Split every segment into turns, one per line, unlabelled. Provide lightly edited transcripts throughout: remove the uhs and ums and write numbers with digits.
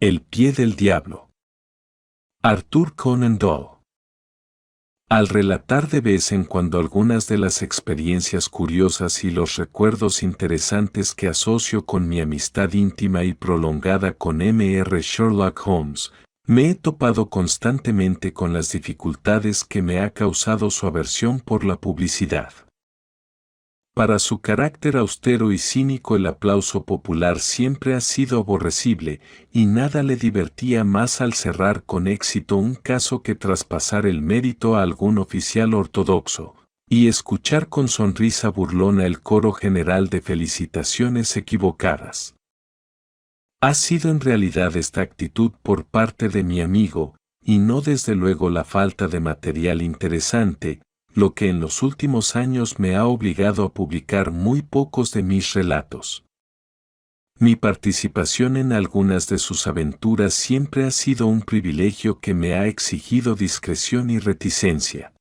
El pie del diablo. Arthur Conan Doyle. Al relatar de vez en cuando algunas de las experiencias curiosas y los recuerdos interesantes que asocio con mi amistad íntima y prolongada con M.R. Sherlock Holmes, me he topado constantemente con las dificultades que me ha causado su aversión por la publicidad. Para su carácter austero y cínico el aplauso popular siempre ha sido aborrecible, y nada le divertía más al cerrar con éxito un caso que traspasar el mérito a algún oficial ortodoxo, y escuchar con sonrisa burlona el coro general de felicitaciones equivocadas. Ha sido en realidad esta actitud por parte de mi amigo, y no desde luego la falta de material interesante, lo que en los últimos años me ha obligado a publicar muy pocos de mis relatos. Mi participación en algunas de sus aventuras siempre ha sido un privilegio que me ha exigido discreción y reticencia.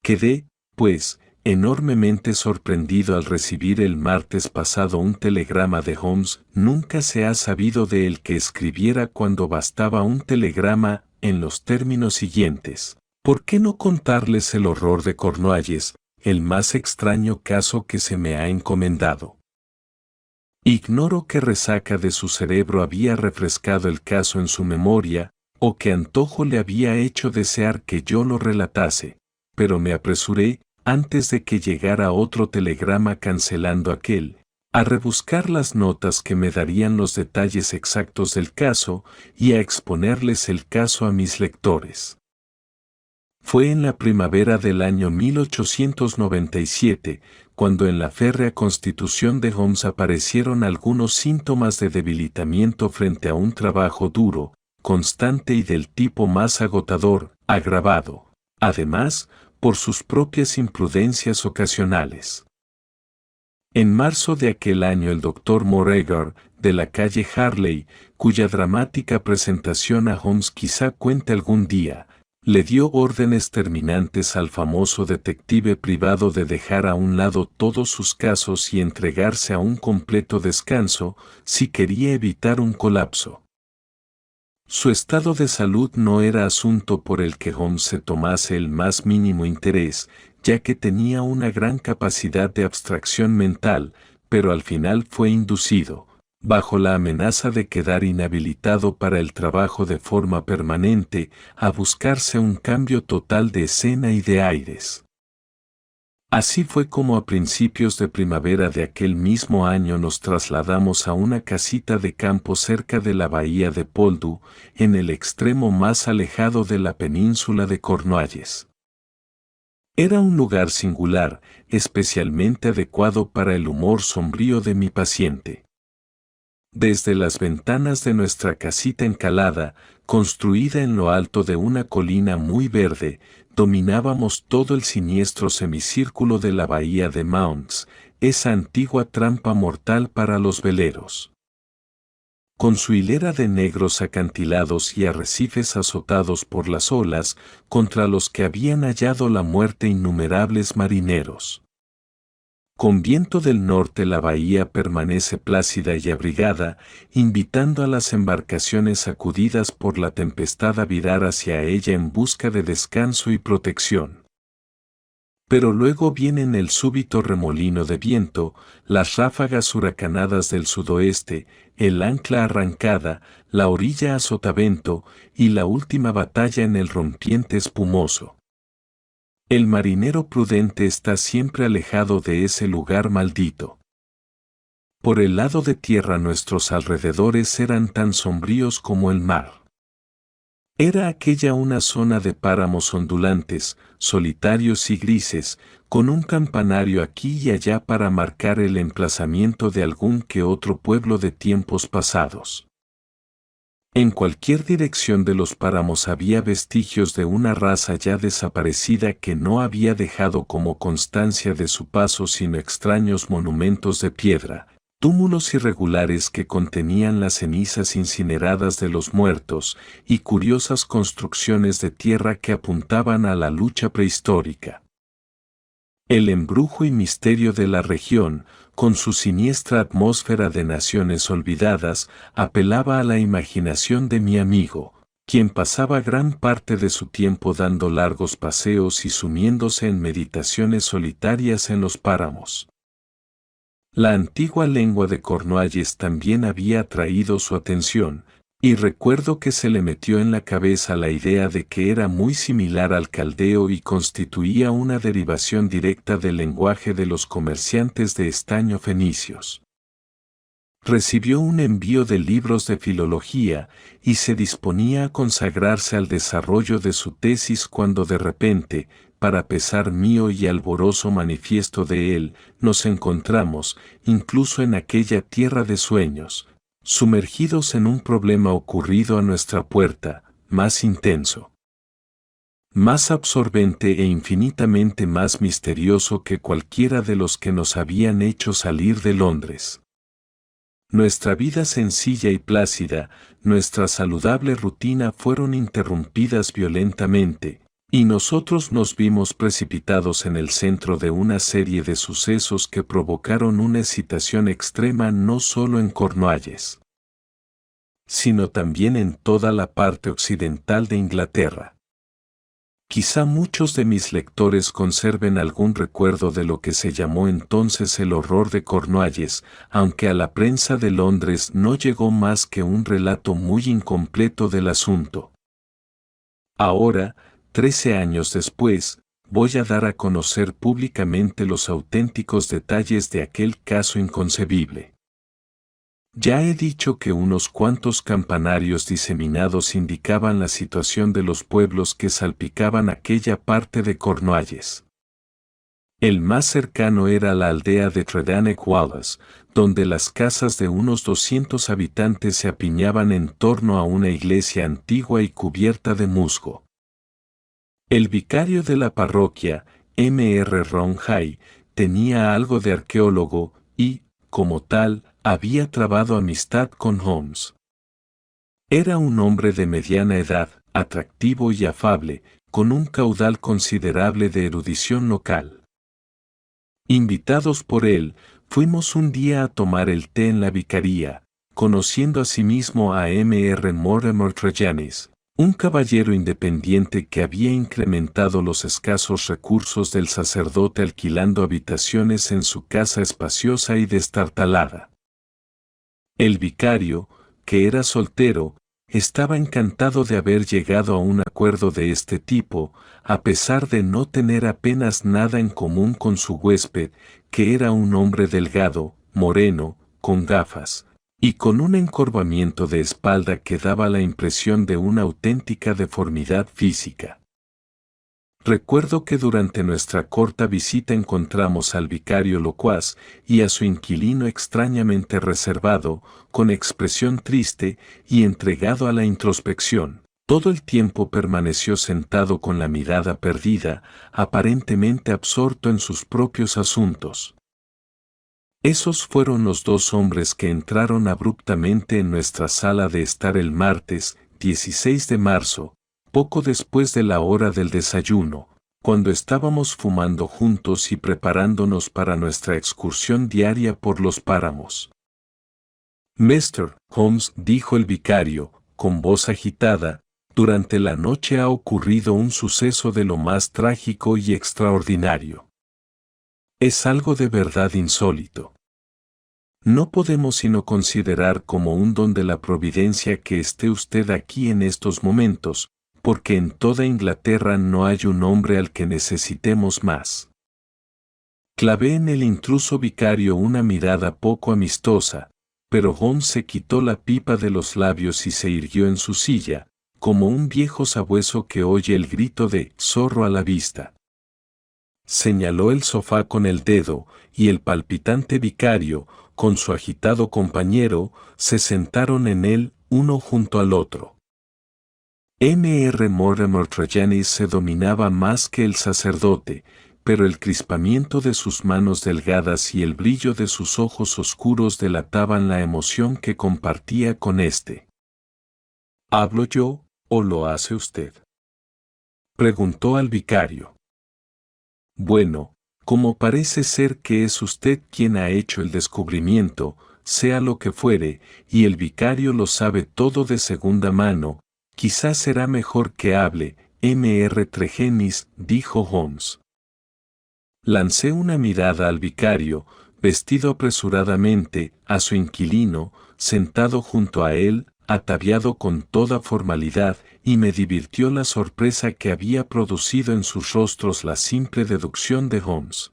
Quedé, pues, enormemente sorprendido al recibir el martes pasado un telegrama de Holmes. Nunca se ha sabido de él que escribiera cuando bastaba un telegrama en los términos siguientes. ¿Por qué no contarles el horror de Cornualles, el más extraño caso que se me ha encomendado? Ignoro qué resaca de su cerebro había refrescado el caso en su memoria, o qué antojo le había hecho desear que yo lo relatase, pero me apresuré, antes de que llegara otro telegrama cancelando aquel, a rebuscar las notas que me darían los detalles exactos del caso y a exponerles el caso a mis lectores. Fue en la primavera del año 1897, cuando en la férrea constitución de Holmes aparecieron algunos síntomas de debilitamiento frente a un trabajo duro, constante y del tipo más agotador, agravado, además, por sus propias imprudencias ocasionales. En marzo de aquel año el Dr. Moregar, de la calle Harley, cuya dramática presentación a Holmes quizá cuente algún día, le dio órdenes terminantes al famoso detective privado de dejar a un lado todos sus casos y entregarse a un completo descanso, si quería evitar un colapso. Su estado de salud no era asunto por el que Holmes se tomase el más mínimo interés, ya que tenía una gran capacidad de abstracción mental, pero al final fue inducido, bajo la amenaza de quedar inhabilitado para el trabajo de forma permanente, a buscarse un cambio total de escena y de aires. Así fue como a principios de primavera de aquel mismo año nos trasladamos a una casita de campo cerca de la bahía de Poldhu, en el extremo más alejado de la península de Cornualles. Era un lugar singular, especialmente adecuado para el humor sombrío de mi paciente. Desde las ventanas de nuestra casita encalada, construida en lo alto de una colina muy verde, dominábamos todo el siniestro semicírculo de la bahía de Mounts, esa antigua trampa mortal para los veleros. Con su hilera de negros acantilados y arrecifes azotados por las olas, contra los que habían hallado la muerte innumerables marineros. Con viento del norte la bahía permanece plácida y abrigada, invitando a las embarcaciones sacudidas por la tempestad a virar hacia ella en busca de descanso y protección. Pero luego vienen el súbito remolino de viento, las ráfagas huracanadas del sudoeste, el ancla arrancada, la orilla a sotavento y la última batalla en el rompiente espumoso. El marinero prudente está siempre alejado de ese lugar maldito. Por el lado de tierra nuestros alrededores eran tan sombríos como el mar. Era aquella una zona de páramos ondulantes, solitarios y grises, con un campanario aquí y allá para marcar el emplazamiento de algún que otro pueblo de tiempos pasados. En cualquier dirección de los páramos había vestigios de una raza ya desaparecida que no había dejado como constancia de su paso sino extraños monumentos de piedra, túmulos irregulares que contenían las cenizas incineradas de los muertos y curiosas construcciones de tierra que apuntaban a la lucha prehistórica. El embrujo y misterio de la región, con su siniestra atmósfera de naciones olvidadas, apelaba a la imaginación de mi amigo, quien pasaba gran parte de su tiempo dando largos paseos y sumiéndose en meditaciones solitarias en los páramos. La antigua lengua de Cornualles también había atraído su atención, y recuerdo que se le metió en la cabeza la idea de que era muy similar al caldeo y constituía una derivación directa del lenguaje de los comerciantes de estaño fenicios. Recibió un envío de libros de filología y se disponía a consagrarse al desarrollo de su tesis cuando de repente, para pesar mío y alborozo manifiesto de él, nos encontramos, incluso en aquella tierra de sueños, sumergidos en un problema ocurrido a nuestra puerta, más intenso, más absorbente e infinitamente más misterioso que cualquiera de los que nos habían hecho salir de Londres. Nuestra vida sencilla y plácida, nuestra saludable rutina fueron interrumpidas violentamente, y nosotros nos vimos precipitados en el centro de una serie de sucesos que provocaron una excitación extrema no solo en Cornualles, sino también en toda la parte occidental de Inglaterra. Quizá muchos de mis lectores conserven algún recuerdo de lo que se llamó entonces el horror de Cornualles, aunque a la prensa de Londres no llegó más que un relato muy incompleto del asunto. Ahora, 13 años después, voy a dar a conocer públicamente los auténticos detalles de aquel caso inconcebible. Ya he dicho que unos cuantos campanarios diseminados indicaban la situación de los pueblos que salpicaban aquella parte de Cornualles. El más cercano era la aldea de Tredanec Wallace, donde las casas de unos 200 habitantes se apiñaban en torno a una iglesia antigua y cubierta de musgo. El vicario de la parroquia, M.R. Ronhay, tenía algo de arqueólogo y, como tal, había trabado amistad con Holmes. Era un hombre de mediana edad, atractivo y afable, con un caudal considerable de erudición local. Invitados por él, fuimos un día a tomar el té en la vicaría, conociendo asimismo a M.R. Mortimer Tregennis, un caballero independiente que había incrementado los escasos recursos del sacerdote alquilando habitaciones en su casa espaciosa y destartalada. El vicario, que era soltero, estaba encantado de haber llegado a un acuerdo de este tipo, a pesar de no tener apenas nada en común con su huésped, que era un hombre delgado, moreno, con gafas, y con un encorvamiento de espalda que daba la impresión de una auténtica deformidad física. Recuerdo que durante nuestra corta visita encontramos al vicario locuaz y a su inquilino extrañamente reservado, con expresión triste y entregado a la introspección. Todo el tiempo permaneció sentado con la mirada perdida, aparentemente absorto en sus propios asuntos. Esos fueron los dos hombres que entraron abruptamente en nuestra sala de estar el martes, 16 de marzo, poco después de la hora del desayuno, cuando estábamos fumando juntos y preparándonos para nuestra excursión diaria por los páramos. Mr. Holmes, dijo el vicario, con voz agitada, durante la noche ha ocurrido un suceso de lo más trágico y extraordinario. Es algo de verdad insólito. No podemos sino considerar como un don de la providencia que esté usted aquí en estos momentos, porque en toda Inglaterra no hay un hombre al que necesitemos más. Clavé en el intruso vicario una mirada poco amistosa, pero Holmes se quitó la pipa de los labios y se irguió en su silla, como un viejo sabueso que oye el grito de zorro a la vista. Señaló el sofá con el dedo, y el palpitante vicario, con su agitado compañero, se sentaron en él, uno junto al otro. M.R. Mortimer Tregennis se dominaba más que el sacerdote, pero el crispamiento de sus manos delgadas y el brillo de sus ojos oscuros delataban la emoción que compartía con éste. ¿Hablo yo, o lo hace usted?, preguntó al vicario. Bueno, Como parece ser que es usted quien ha hecho el descubrimiento, sea lo que fuere, y el vicario lo sabe todo de segunda mano, quizás será mejor que hable, Mr. Tregennis, dijo Holmes. Lancé una mirada al vicario, vestido apresuradamente, a su inquilino, sentado junto a él, ataviado con toda formalidad, y me divirtió la sorpresa que había producido en sus rostros la simple deducción de Holmes.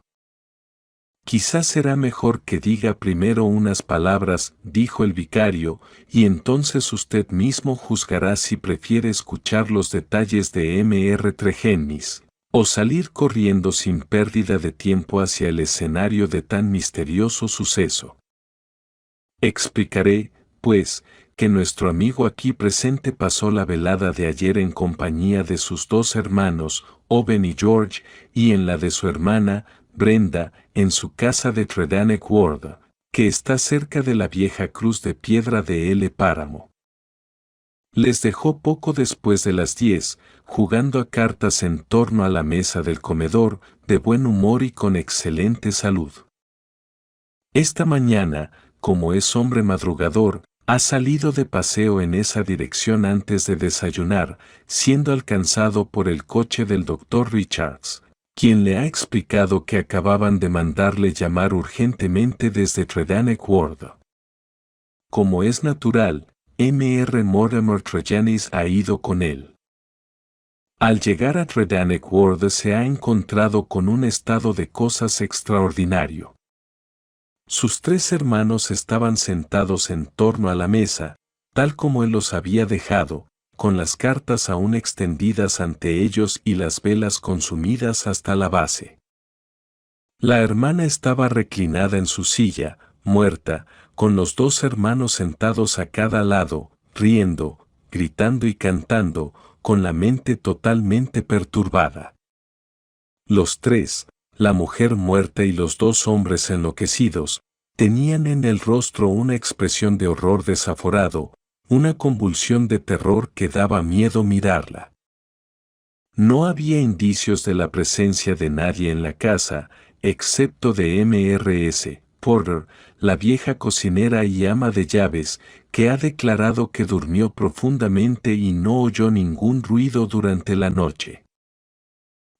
Quizás será mejor que diga primero unas palabras, dijo el vicario, y entonces usted mismo juzgará si prefiere escuchar los detalles de Mr. Tregennis, o salir corriendo sin pérdida de tiempo hacia el escenario de tan misterioso suceso. Explicaré, pues, que nuestro amigo aquí presente pasó la velada de ayer en compañía de sus dos hermanos, Owen y George, y en la de su hermana, Brenda, en su casa de Tredannick Ward, que está cerca de la vieja cruz de piedra de L. Páramo. Les dejó poco después de las 10, jugando a cartas en torno a la mesa del comedor, de buen humor y con excelente salud. Esta mañana, como es hombre madrugador, ha salido de paseo en esa dirección antes de desayunar, siendo alcanzado por el coche del Dr. Richards, quien le ha explicado que acababan de mandarle llamar urgentemente desde Tredannick Ward. Como es natural, Mr. Mortimer Tregennis ha ido con él. Al llegar a Tredannick Ward se ha encontrado con un estado de cosas extraordinario. Sus tres hermanos estaban sentados en torno a la mesa, tal como él los había dejado, con las cartas aún extendidas ante ellos y las velas consumidas hasta la base. La hermana estaba reclinada en su silla, muerta, con los dos hermanos sentados a cada lado, riendo, gritando y cantando, con la mente totalmente perturbada. Los tres, la mujer muerta y los dos hombres enloquecidos, tenían en el rostro una expresión de horror desaforado, una convulsión de terror que daba miedo mirarla. No había indicios de la presencia de nadie en la casa, excepto de Mrs. Porter, la vieja cocinera y ama de llaves, que ha declarado que durmió profundamente y no oyó ningún ruido durante la noche.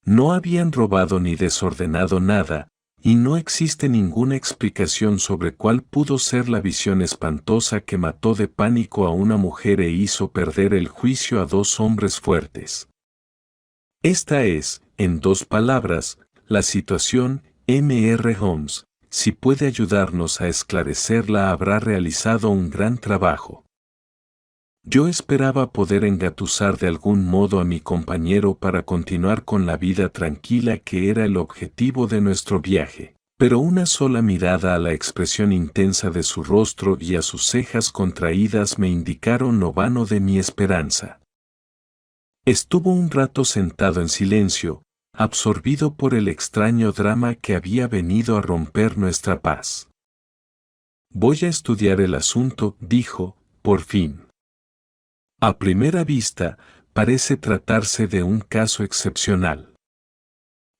No habían robado ni desordenado nada, y no existe ninguna explicación sobre cuál pudo ser la visión espantosa que mató de pánico a una mujer e hizo perder el juicio a dos hombres fuertes. Esta es, en dos palabras, la situación. Mr. Holmes, si puede ayudarnos a esclarecerla, habrá realizado un gran trabajo. Yo esperaba poder engatusar de algún modo a mi compañero para continuar con la vida tranquila que era el objetivo de nuestro viaje, pero una sola mirada a la expresión intensa de su rostro y a sus cejas contraídas me indicaron lo vano de mi esperanza. Estuvo un rato sentado en silencio, absorbido por el extraño drama que había venido a romper nuestra paz. Voy a estudiar el asunto, dijo, por fin. A primera vista, parece tratarse de un caso excepcional.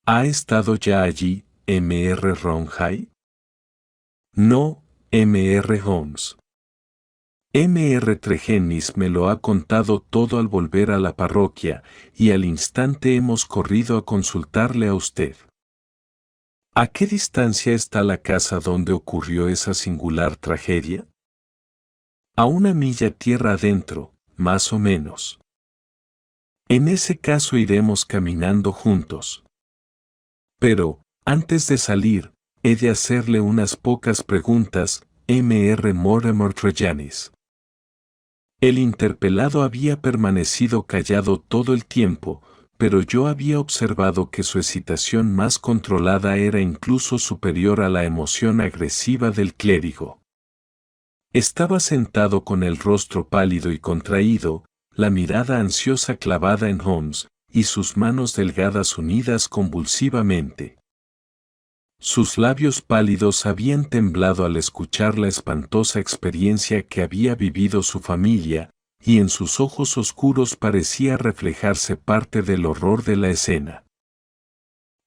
¿Ha estado ya allí, Mr. Ronhay? No, Mr. Holmes. Mr. Tregennis me lo ha contado todo al volver a la parroquia, y al instante hemos corrido a consultarle a usted. ¿A qué distancia está la casa donde ocurrió esa singular tragedia? A 1 milla tierra adentro, más o menos. En ese caso iremos caminando juntos. Pero, antes de salir, he de hacerle unas pocas preguntas, Mr. Mortimer Tregennis. El interpelado había permanecido callado todo el tiempo, pero yo había observado que su excitación más controlada era incluso superior a la emoción agresiva del clérigo. Estaba sentado con el rostro pálido y contraído, la mirada ansiosa clavada en Holmes, y sus manos delgadas unidas convulsivamente. Sus labios pálidos habían temblado al escuchar la espantosa experiencia que había vivido su familia, y en sus ojos oscuros parecía reflejarse parte del horror de la escena.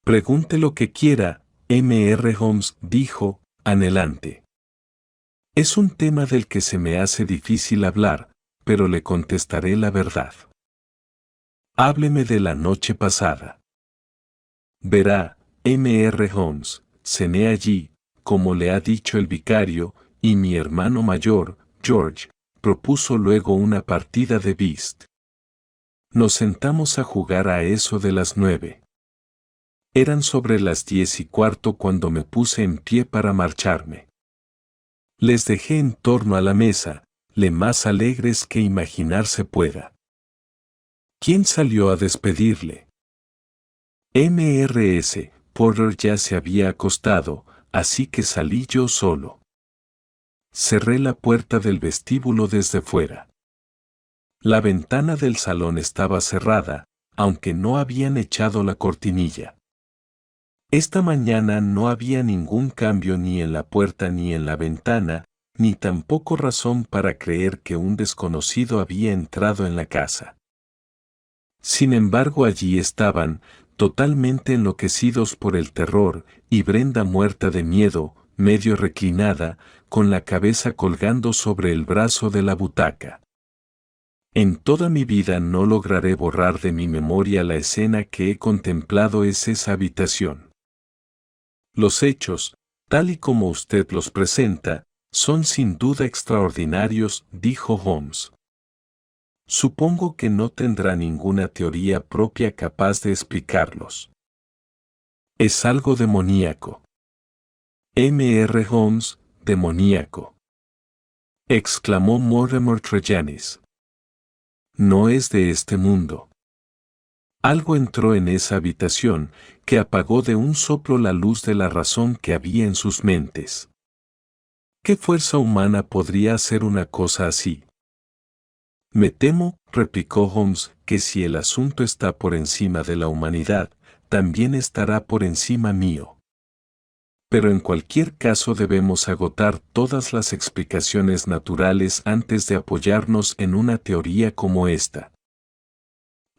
Pregunte lo que quiera, M.R. Holmes dijo, anhelante. Es un tema del que se me hace difícil hablar, pero le contestaré la verdad. Hábleme de la noche pasada. Verá, M.R. Holmes, cené allí, como le ha dicho el vicario, y mi hermano mayor, George, propuso luego una partida de whist. Nos sentamos a jugar a eso de las 9. Eran sobre las 10:15 cuando me puse en pie para marcharme. Les dejé en torno a la mesa, le más alegres que imaginarse pueda. ¿Quién salió a despedirle? M.R.S. Porter ya se había acostado, así que salí yo solo. Cerré la puerta del vestíbulo desde fuera. La ventana del salón estaba cerrada, aunque no habían echado la cortinilla. Esta mañana no había ningún cambio ni en la puerta ni en la ventana, ni tampoco razón para creer que un desconocido había entrado en la casa. Sin embargo, allí estaban, totalmente enloquecidos por el terror, y Brenda muerta de miedo, medio reclinada, con la cabeza colgando sobre el brazo de la butaca. En toda mi vida no lograré borrar de mi memoria la escena que he contemplado es esa habitación. Los hechos, tal y como usted los presenta, son sin duda extraordinarios, dijo Holmes. Supongo que no tendrá ninguna teoría propia capaz de explicarlos. Es algo demoníaco. M.R. Holmes, demoníaco. Exclamó Mortimer Tregennis. No es de este mundo. Algo entró en esa habitación, que apagó de un soplo la luz de la razón que había en sus mentes. ¿Qué fuerza humana podría hacer una cosa así? Me temo, replicó Holmes, que si el asunto está por encima de la humanidad, también estará por encima mío. Pero en cualquier caso debemos agotar todas las explicaciones naturales antes de apoyarnos en una teoría como esta.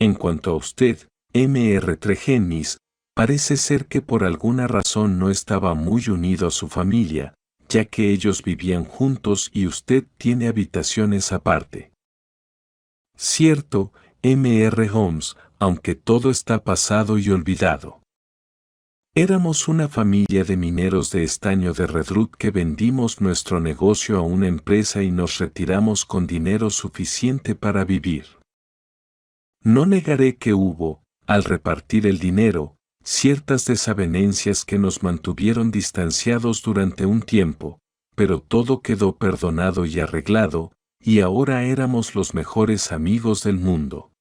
En cuanto a usted, M.R. Tregennis, parece ser que por alguna razón no estaba muy unido a su familia, ya que ellos vivían juntos y usted tiene habitaciones aparte. Cierto, M.R. Holmes, aunque todo está pasado y olvidado. Éramos una familia de mineros de estaño de Redruth que vendimos nuestro negocio a una empresa y nos retiramos con dinero suficiente para vivir. No negaré que hubo, al repartir el dinero, ciertas desavenencias que nos mantuvieron distanciados durante un tiempo, pero todo quedó perdonado y arreglado, y ahora éramos los mejores amigos del mundo.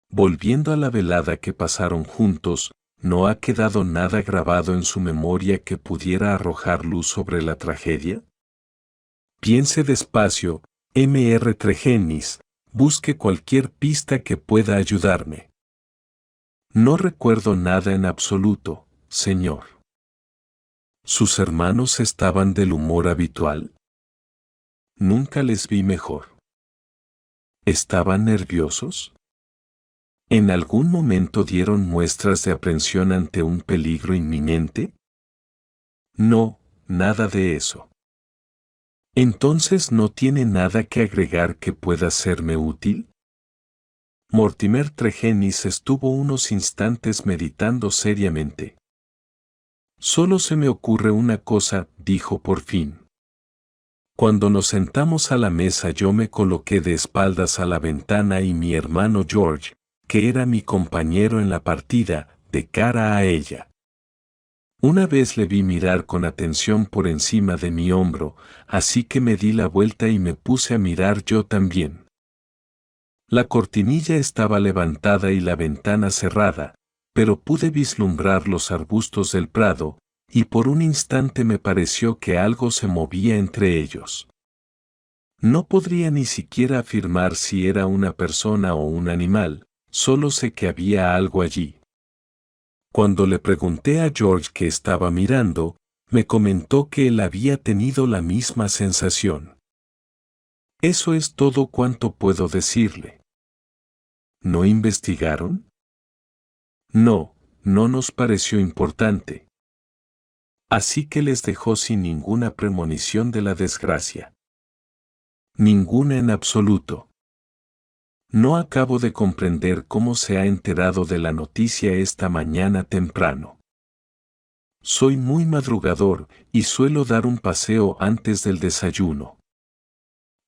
Volviendo a la velada que pasaron juntos, ¿no ha quedado nada grabado en su memoria que pudiera arrojar luz sobre la tragedia? Piense despacio, M.R. Tregennis, busque cualquier pista que pueda ayudarme. No recuerdo nada en absoluto, señor. ¿Sus hermanos estaban del humor habitual? Nunca les vi mejor. ¿Estaban nerviosos? ¿En algún momento dieron muestras de aprensión ante un peligro inminente? No, nada de eso. ¿Entonces no tiene nada que agregar que pueda serme útil? Mortimer Tregennis estuvo unos instantes meditando seriamente. Solo se me ocurre una cosa, dijo por fin. Cuando nos sentamos a la mesa yo me coloqué de espaldas a la ventana y mi hermano George, que era mi compañero en la partida, de cara a ella. Una vez le vi mirar con atención por encima de mi hombro, así que me di la vuelta y me puse a mirar yo también. La cortinilla estaba levantada y la ventana cerrada, pero pude vislumbrar los arbustos del prado, y por un instante me pareció que algo se movía entre ellos. No podría ni siquiera afirmar si era una persona o un animal, solo sé que había algo allí. Cuando le pregunté a George qué estaba mirando, me comentó que él había tenido la misma sensación. Eso es todo cuanto puedo decirle. ¿No investigaron? No, no nos pareció importante. Así que les dejó sin ninguna premonición de la desgracia. Ninguna en absoluto. No acabo de comprender cómo se ha enterado de la noticia esta mañana temprano. Soy muy madrugador y suelo dar un paseo antes del desayuno.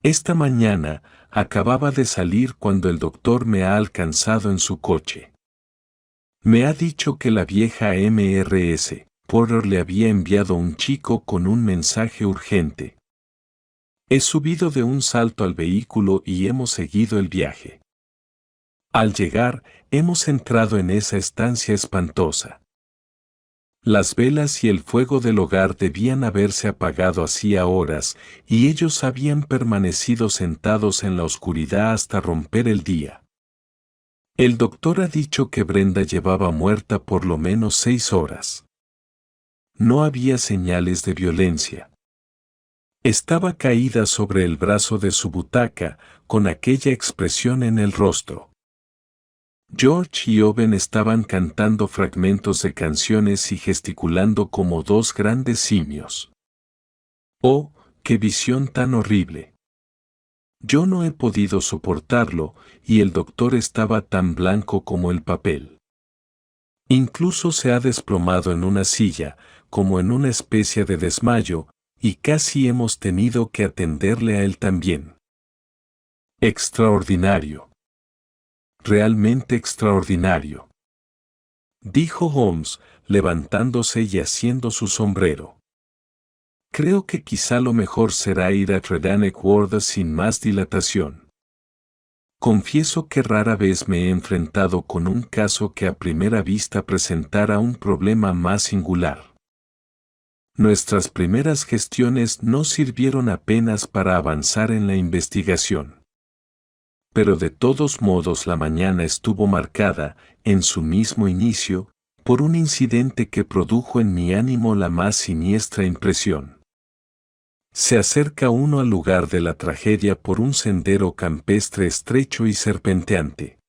Esta mañana acababa de salir cuando el doctor me ha alcanzado en su coche. Me ha dicho que la vieja Mrs. Porter le había enviado un chico con un mensaje urgente. He subido de un salto al vehículo y hemos seguido el viaje. Al llegar, hemos entrado en esa estancia espantosa. Las velas y el fuego del hogar debían haberse apagado hacía horas, y ellos habían permanecido sentados en la oscuridad hasta romper el día. El doctor ha dicho que Brenda llevaba muerta por lo menos 6 horas. No había señales de violencia. Estaba caída sobre el brazo de su butaca, con aquella expresión en el rostro. George y Owen estaban cantando fragmentos de canciones y gesticulando como dos grandes simios. ¡Oh, qué visión tan horrible! Yo no he podido soportarlo, y el doctor estaba tan blanco como el papel. Incluso se ha desplomado en una silla, como en una especie de desmayo, y casi hemos tenido que atenderle a él también. Extraordinario. Realmente extraordinario, dijo Holmes, levantándose y haciendo su sombrero. Creo que quizá lo mejor será ir a Tredannick Ward sin más dilatación. Confieso que rara vez me he enfrentado con un caso que a primera vista presentara un problema más singular. Nuestras primeras gestiones no sirvieron apenas para avanzar en la investigación. Pero de todos modos la mañana estuvo marcada, en su mismo inicio, por un incidente que produjo en mi ánimo la más siniestra impresión. Se acerca uno al lugar de la tragedia por un sendero campestre estrecho y serpenteante.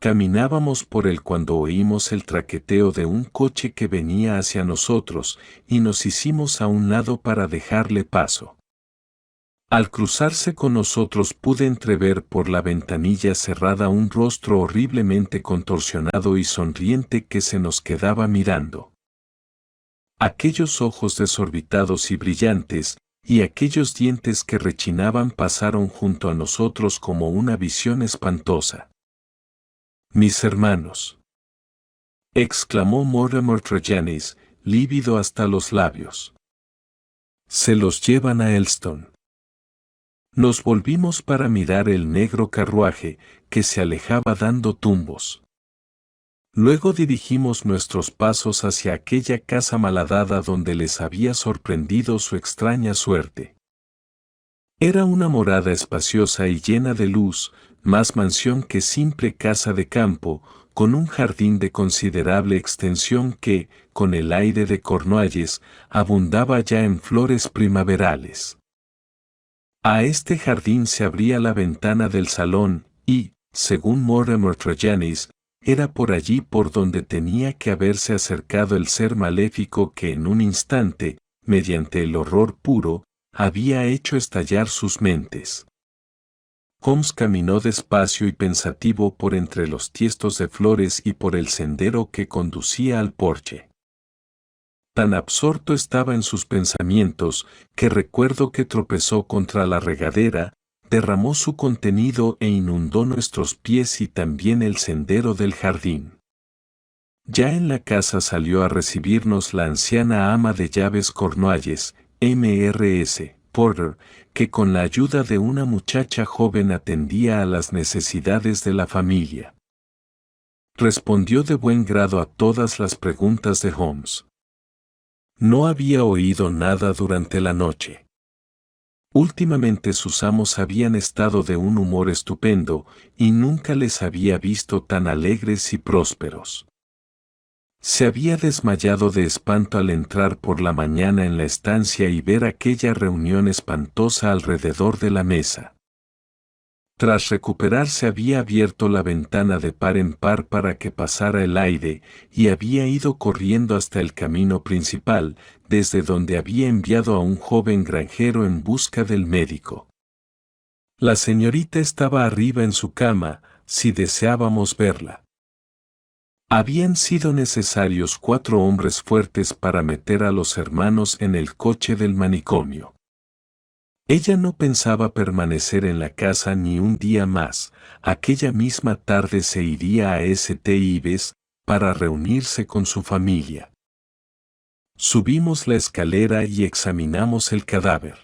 Caminábamos por él cuando oímos el traqueteo de un coche que venía hacia nosotros, y nos hicimos a un lado para dejarle paso. Al cruzarse con nosotros pude entrever por la ventanilla cerrada un rostro horriblemente contorsionado y sonriente que se nos quedaba mirando. Aquellos ojos desorbitados y brillantes, y aquellos dientes que rechinaban pasaron junto a nosotros como una visión espantosa. «Mis hermanos», exclamó Mortimer Tregennis, lívido hasta los labios. «Se los llevan a Elston». Nos volvimos para mirar el negro carruaje, que se alejaba dando tumbos. Luego dirigimos nuestros pasos hacia aquella casa malhadada donde les había sorprendido su extraña suerte. Era una morada espaciosa y llena de luz, más mansión que simple casa de campo, con un jardín de considerable extensión que, con el aire de Cornualles, abundaba ya en flores primaverales. A este jardín se abría la ventana del salón y, según Mortimer Tregennis, era por allí por donde tenía que haberse acercado el ser maléfico que en un instante, mediante el horror puro, había hecho estallar sus mentes. Holmes caminó despacio y pensativo por entre los tiestos de flores y por el sendero que conducía al porche. Tan absorto estaba en sus pensamientos, que recuerdo que tropezó contra la regadera, derramó su contenido e inundó nuestros pies y también el sendero del jardín. Ya en la casa salió a recibirnos la anciana ama de llaves Cornualles, Mrs. Porter, que con la ayuda de una muchacha joven atendía a las necesidades de la familia. Respondió de buen grado a todas las preguntas de Holmes. No había oído nada durante la noche. Últimamente sus amos habían estado de un humor estupendo, y nunca les había visto tan alegres y prósperos. Se había desmayado de espanto al entrar por la mañana en la estancia y ver aquella reunión espantosa alrededor de la mesa. Tras recuperarse había abierto la ventana de par en par para que pasara el aire y había ido corriendo hasta el camino principal, desde donde había enviado a un joven granjero en busca del médico. La señorita estaba arriba en su cama, si deseábamos verla. Habían sido necesarios 4 hombres fuertes para meter a los hermanos en el coche del manicomio. Ella no pensaba permanecer en la casa ni un día más. Aquella misma tarde se iría a St. Ives para reunirse con su familia. Subimos la escalera y examinamos el cadáver.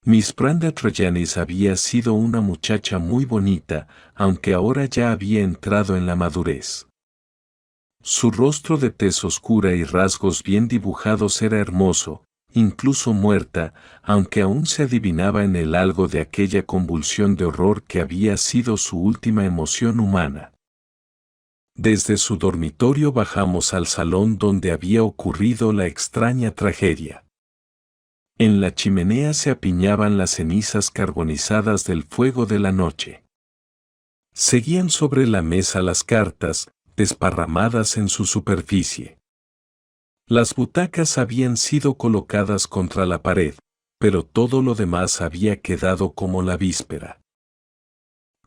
Miss Brenda Troyanis había sido una muchacha muy bonita, aunque ahora ya había entrado en la madurez. Su rostro de tez oscura y rasgos bien dibujados era hermoso, incluso muerta, aunque aún se adivinaba en él algo de aquella convulsión de horror que había sido su última emoción humana. Desde su dormitorio bajamos al salón donde había ocurrido la extraña tragedia. En la chimenea se apiñaban las cenizas carbonizadas del fuego de la noche. Seguían sobre la mesa las cartas, desparramadas en su superficie. Las butacas habían sido colocadas contra la pared, pero todo lo demás había quedado como la víspera.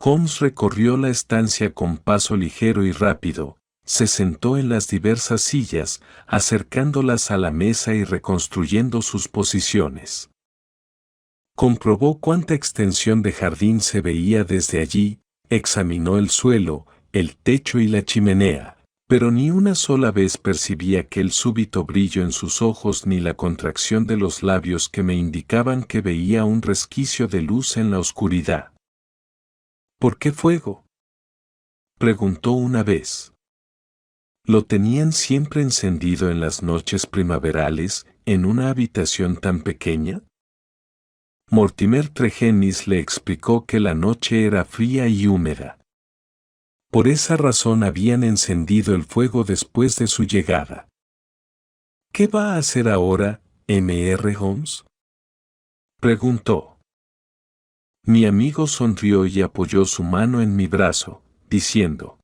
Holmes recorrió la estancia con paso ligero y rápido, se sentó en las diversas sillas, acercándolas a la mesa y reconstruyendo sus posiciones. Comprobó cuánta extensión de jardín se veía desde allí, examinó el suelo, el techo y la chimenea. Pero ni una sola vez percibí aquel súbito brillo en sus ojos ni la contracción de los labios que me indicaban que veía un resquicio de luz en la oscuridad. ¿Por qué fuego?, preguntó una vez. ¿Lo tenían siempre encendido en las noches primaverales, en una habitación tan pequeña? Mortimer Tregennis le explicó que la noche era fría y húmeda. Por esa razón habían encendido el fuego después de su llegada. ¿Qué va a hacer ahora, Mr. Holmes?, preguntó. Mi amigo sonrió y apoyó su mano en mi brazo, diciendo: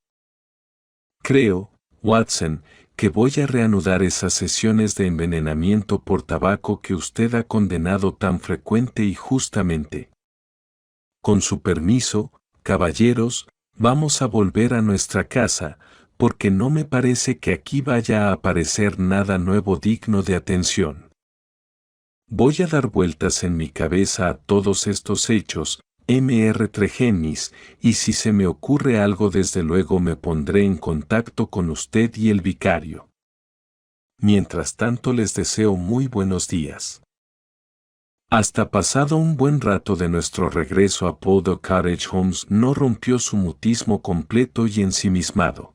Creo, Watson, que voy a reanudar esas sesiones de envenenamiento por tabaco que usted ha condenado tan frecuente y justamente. Con su permiso, caballeros, vamos a volver a nuestra casa, porque no me parece que aquí vaya a aparecer nada nuevo digno de atención. Voy a dar vueltas en mi cabeza a todos estos hechos, Mr. Tregennis, y si se me ocurre algo desde luego me pondré en contacto con usted y el vicario. Mientras tanto les deseo muy buenos días. Hasta pasado un buen rato de nuestro regreso a Podo Cottage, Holmes no rompió su mutismo completo y ensimismado.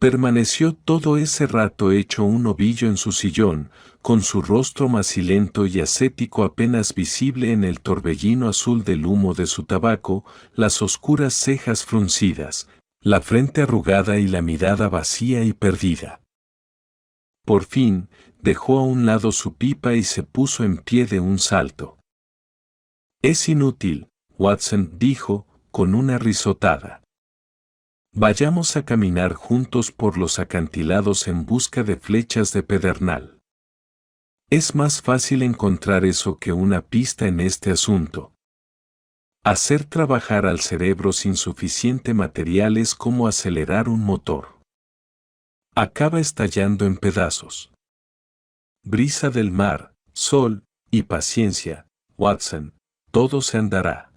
Permaneció todo ese rato hecho un ovillo en su sillón, con su rostro macilento y ascético apenas visible en el torbellino azul del humo de su tabaco, las oscuras cejas fruncidas, la frente arrugada y la mirada vacía y perdida. Por fin, dejó a un lado su pipa y se puso en pie de un salto. Es inútil, Watson dijo, con una risotada. Vayamos a caminar juntos por los acantilados en busca de flechas de pedernal. Es más fácil encontrar eso que una pista en este asunto. Hacer trabajar al cerebro sin suficiente material es como acelerar un motor. Acaba estallando en pedazos. Brisa del mar, sol y paciencia, Watson, todo se andará.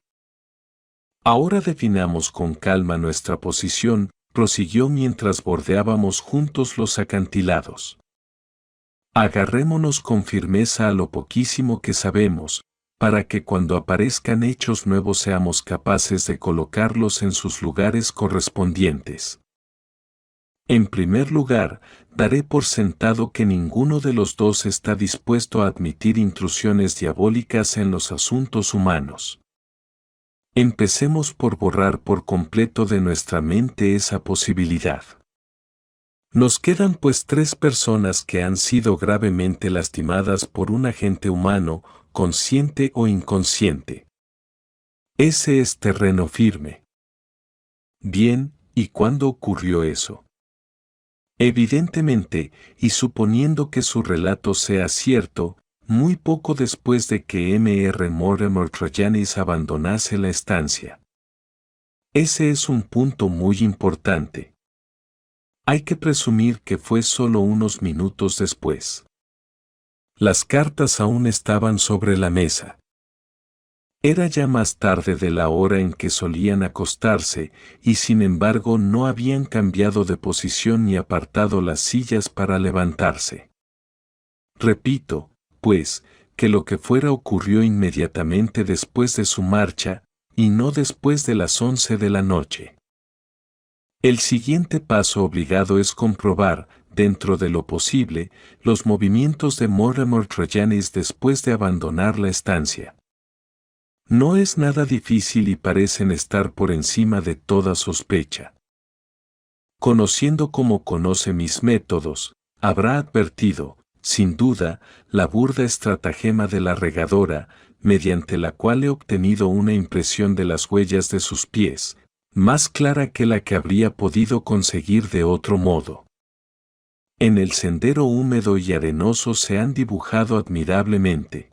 Ahora definamos con calma nuestra posición, prosiguió mientras bordeábamos juntos los acantilados. Agarrémonos con firmeza a lo poquísimo que sabemos, para que cuando aparezcan hechos nuevos seamos capaces de colocarlos en sus lugares correspondientes. En primer lugar, daré por sentado que ninguno de los dos está dispuesto a admitir intrusiones diabólicas en los asuntos humanos. Empecemos por borrar por completo de nuestra mente esa posibilidad. Nos quedan pues 3 personas que han sido gravemente lastimadas por un agente humano, consciente o inconsciente. Ese es terreno firme. Bien, ¿y cuándo ocurrió eso? Evidentemente, y suponiendo que su relato sea cierto, muy poco después de que M.R. Mortimer Trayanis abandonase la estancia. Ese es un punto muy importante. Hay que presumir que fue solo unos minutos después. Las cartas aún estaban sobre la mesa. Era ya más tarde de la hora en que solían acostarse, y sin embargo no habían cambiado de posición ni apartado las sillas para levantarse. Repito, pues, que lo que fuera ocurrió inmediatamente después de su marcha, y no después de las 11 de la noche. El siguiente paso obligado es comprobar, dentro de lo posible, los movimientos de Mortimer Trayanis después de abandonar la estancia. No es nada difícil y parecen estar por encima de toda sospecha. Conociendo como conoce mis métodos, habrá advertido, sin duda, la burda estratagema de la regadora, mediante la cual he obtenido una impresión de las huellas de sus pies, más clara que la que habría podido conseguir de otro modo. En el sendero húmedo y arenoso se han dibujado admirablemente.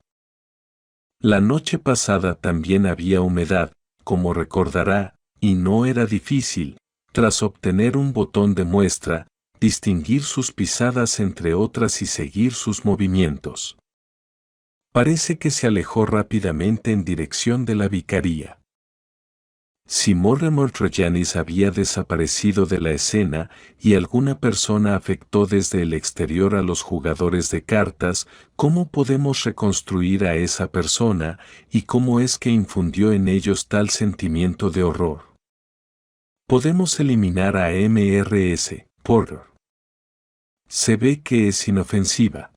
La noche pasada también había humedad, como recordará, y no era difícil, tras obtener un botón de muestra, distinguir sus pisadas entre otras y seguir sus movimientos. Parece que se alejó rápidamente en dirección de la vicaría. Si Mortimer Trayanis había desaparecido de la escena y alguna persona afectó desde el exterior a los jugadores de cartas, ¿cómo podemos reconstruir a esa persona y cómo es que infundió en ellos tal sentimiento de horror? Podemos eliminar a M.R.S. Porter. Se ve que es inofensiva.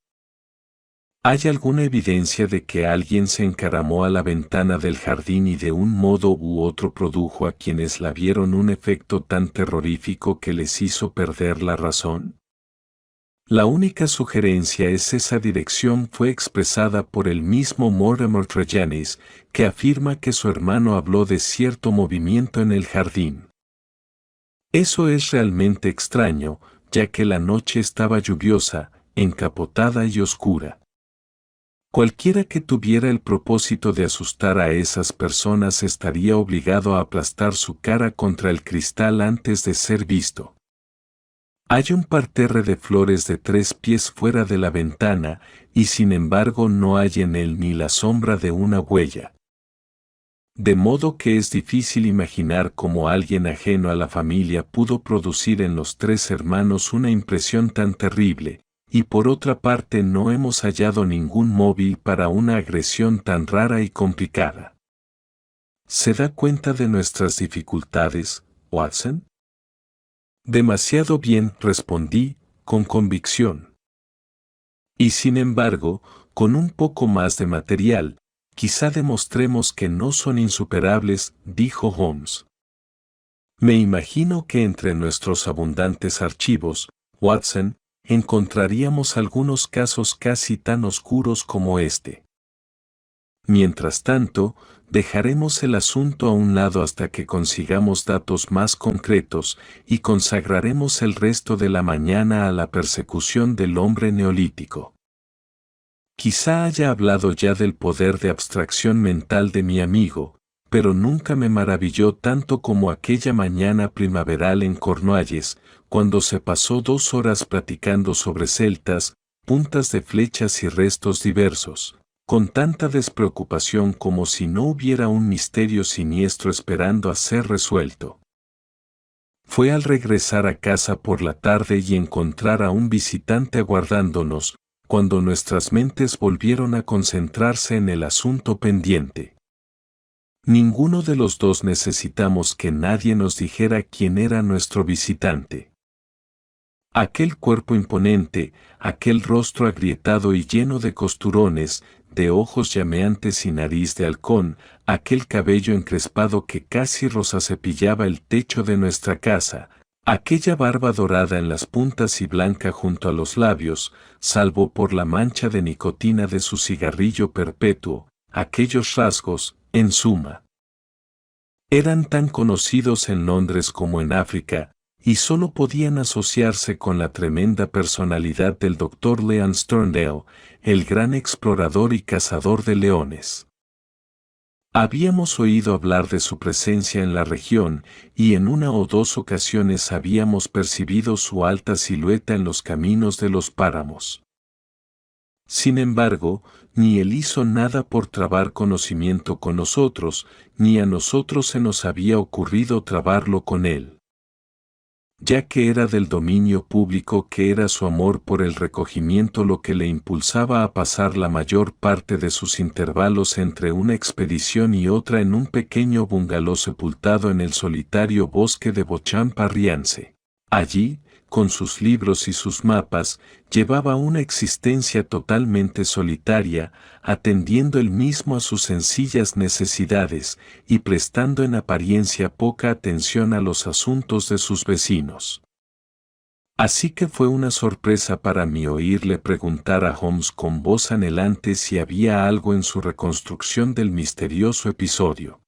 ¿Hay alguna evidencia de que alguien se encaramó a la ventana del jardín y de un modo u otro produjo a quienes la vieron un efecto tan terrorífico que les hizo perder la razón? La única sugerencia es esa dirección fue expresada por el mismo Mortimer Trayanis, que afirma que su hermano habló de cierto movimiento en el jardín. Eso es realmente extraño, ya que la noche estaba lluviosa, encapotada y oscura. Cualquiera que tuviera el propósito de asustar a esas personas estaría obligado a aplastar su cara contra el cristal antes de ser visto. Hay un parterre de flores de 3 pies fuera de la ventana, y sin embargo no hay en él ni la sombra de una huella. De modo que es difícil imaginar cómo alguien ajeno a la familia pudo producir en los 3 hermanos una impresión tan terrible. Y por otra parte no hemos hallado ningún móvil para una agresión tan rara y complicada. ¿Se da cuenta de nuestras dificultades, Watson? Demasiado bien, respondí, con convicción. Y sin embargo, con un poco más de material, quizá demostremos que no son insuperables, dijo Holmes. Me imagino que entre nuestros abundantes archivos, Watson, encontraríamos algunos casos casi tan oscuros como este. Mientras tanto, dejaremos el asunto a un lado hasta que consigamos datos más concretos y consagraremos el resto de la mañana a la persecución del hombre neolítico. Quizá haya hablado ya del poder de abstracción mental de mi amigo, pero nunca me maravilló tanto como aquella mañana primaveral en Cornualles, cuando se pasó 2 horas platicando sobre celtas, puntas de flechas y restos diversos, con tanta despreocupación como si no hubiera un misterio siniestro esperando a ser resuelto. Fue al regresar a casa por la tarde y encontrar a un visitante aguardándonos, cuando nuestras mentes volvieron a concentrarse en el asunto pendiente. Ninguno de los dos necesitamos que nadie nos dijera quién era nuestro visitante. Aquel cuerpo imponente, aquel rostro agrietado y lleno de costurones, de ojos llameantes y nariz de halcón, aquel cabello encrespado que casi rosacepillaba el techo de nuestra casa, aquella barba dorada en las puntas y blanca junto a los labios, salvo por la mancha de nicotina de su cigarrillo perpetuo, aquellos rasgos, en suma. Eran tan conocidos en Londres como en África, y solo podían asociarse con la tremenda personalidad del Dr. Leon Sterndale, el gran explorador y cazador de leones. Habíamos oído hablar de su presencia en la región, y en una o dos ocasiones habíamos percibido su alta silueta en los caminos de los páramos. Sin embargo, ni él hizo nada por trabar conocimiento con nosotros, ni a nosotros se nos había ocurrido trabarlo con él. Ya que era del dominio público que era su amor por el recogimiento lo que le impulsaba a pasar la mayor parte de sus intervalos entre una expedición y otra en un pequeño bungalow sepultado en el solitario bosque de Beauchamp-Riance. Allí, con sus libros y sus mapas, llevaba una existencia totalmente solitaria, atendiendo él mismo a sus sencillas necesidades y prestando en apariencia poca atención a los asuntos de sus vecinos. Así que fue una sorpresa para mí oírle preguntar a Holmes con voz anhelante si había algo en su reconstrucción del misterioso episodio.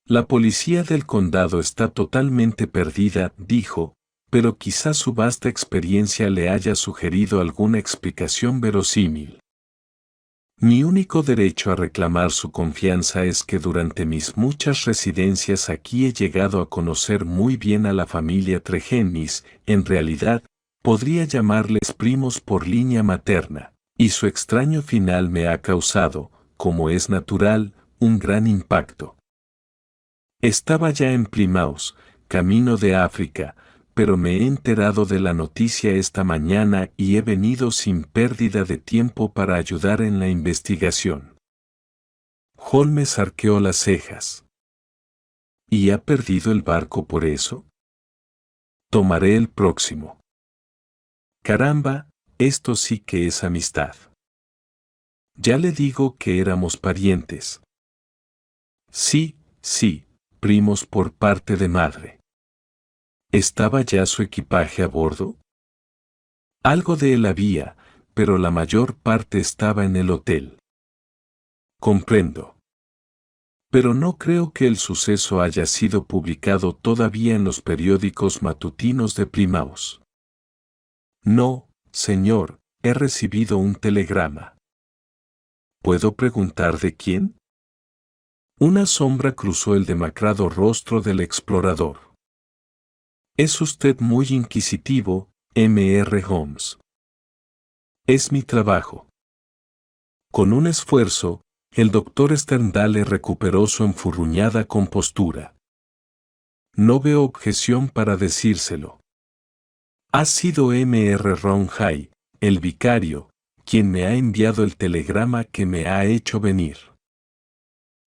La policía del condado está totalmente perdida, dijo, pero quizás su vasta experiencia le haya sugerido alguna explicación verosímil. Mi único derecho a reclamar su confianza es que durante mis muchas residencias aquí he llegado a conocer muy bien a la familia Tregennis, en realidad, podría llamarles primos por línea materna, y su extraño final me ha causado, como es natural, un gran impacto. Estaba ya en Plymouth, camino de África, pero me he enterado de la noticia esta mañana y he venido sin pérdida de tiempo para ayudar en la investigación. Holmes arqueó las cejas. ¿Y ha perdido el barco por eso? Tomaré el próximo. Caramba, esto sí que es amistad. Ya le digo que éramos parientes. Sí, primos por parte de madre. ¿Estaba ya su equipaje a bordo? Algo de él había, pero la mayor parte estaba en el hotel. Comprendo. Pero no creo que el suceso haya sido publicado todavía en los periódicos matutinos de Plymouth. No, señor, he recibido un telegrama. ¿Puedo preguntar de quién? Una sombra cruzó el demacrado rostro del explorador. Es usted muy inquisitivo, M.R. Holmes. Es mi trabajo. Con un esfuerzo, el doctor Sterndale recuperó su enfurruñada compostura. No veo objeción para decírselo. Ha sido M.R. Roundhay, el vicario, quien me ha enviado el telegrama que me ha hecho venir.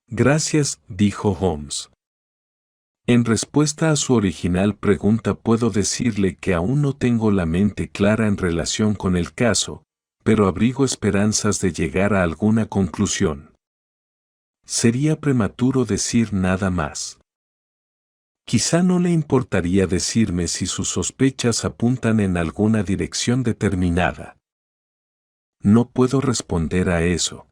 Gracias, dijo Holmes. En respuesta a su original pregunta puedo decirle que aún no tengo la mente clara en relación con el caso, pero abrigo esperanzas de llegar a alguna conclusión. Sería prematuro decir nada más. Quizá no le importaría decirme si sus sospechas apuntan en alguna dirección determinada. No puedo responder a eso.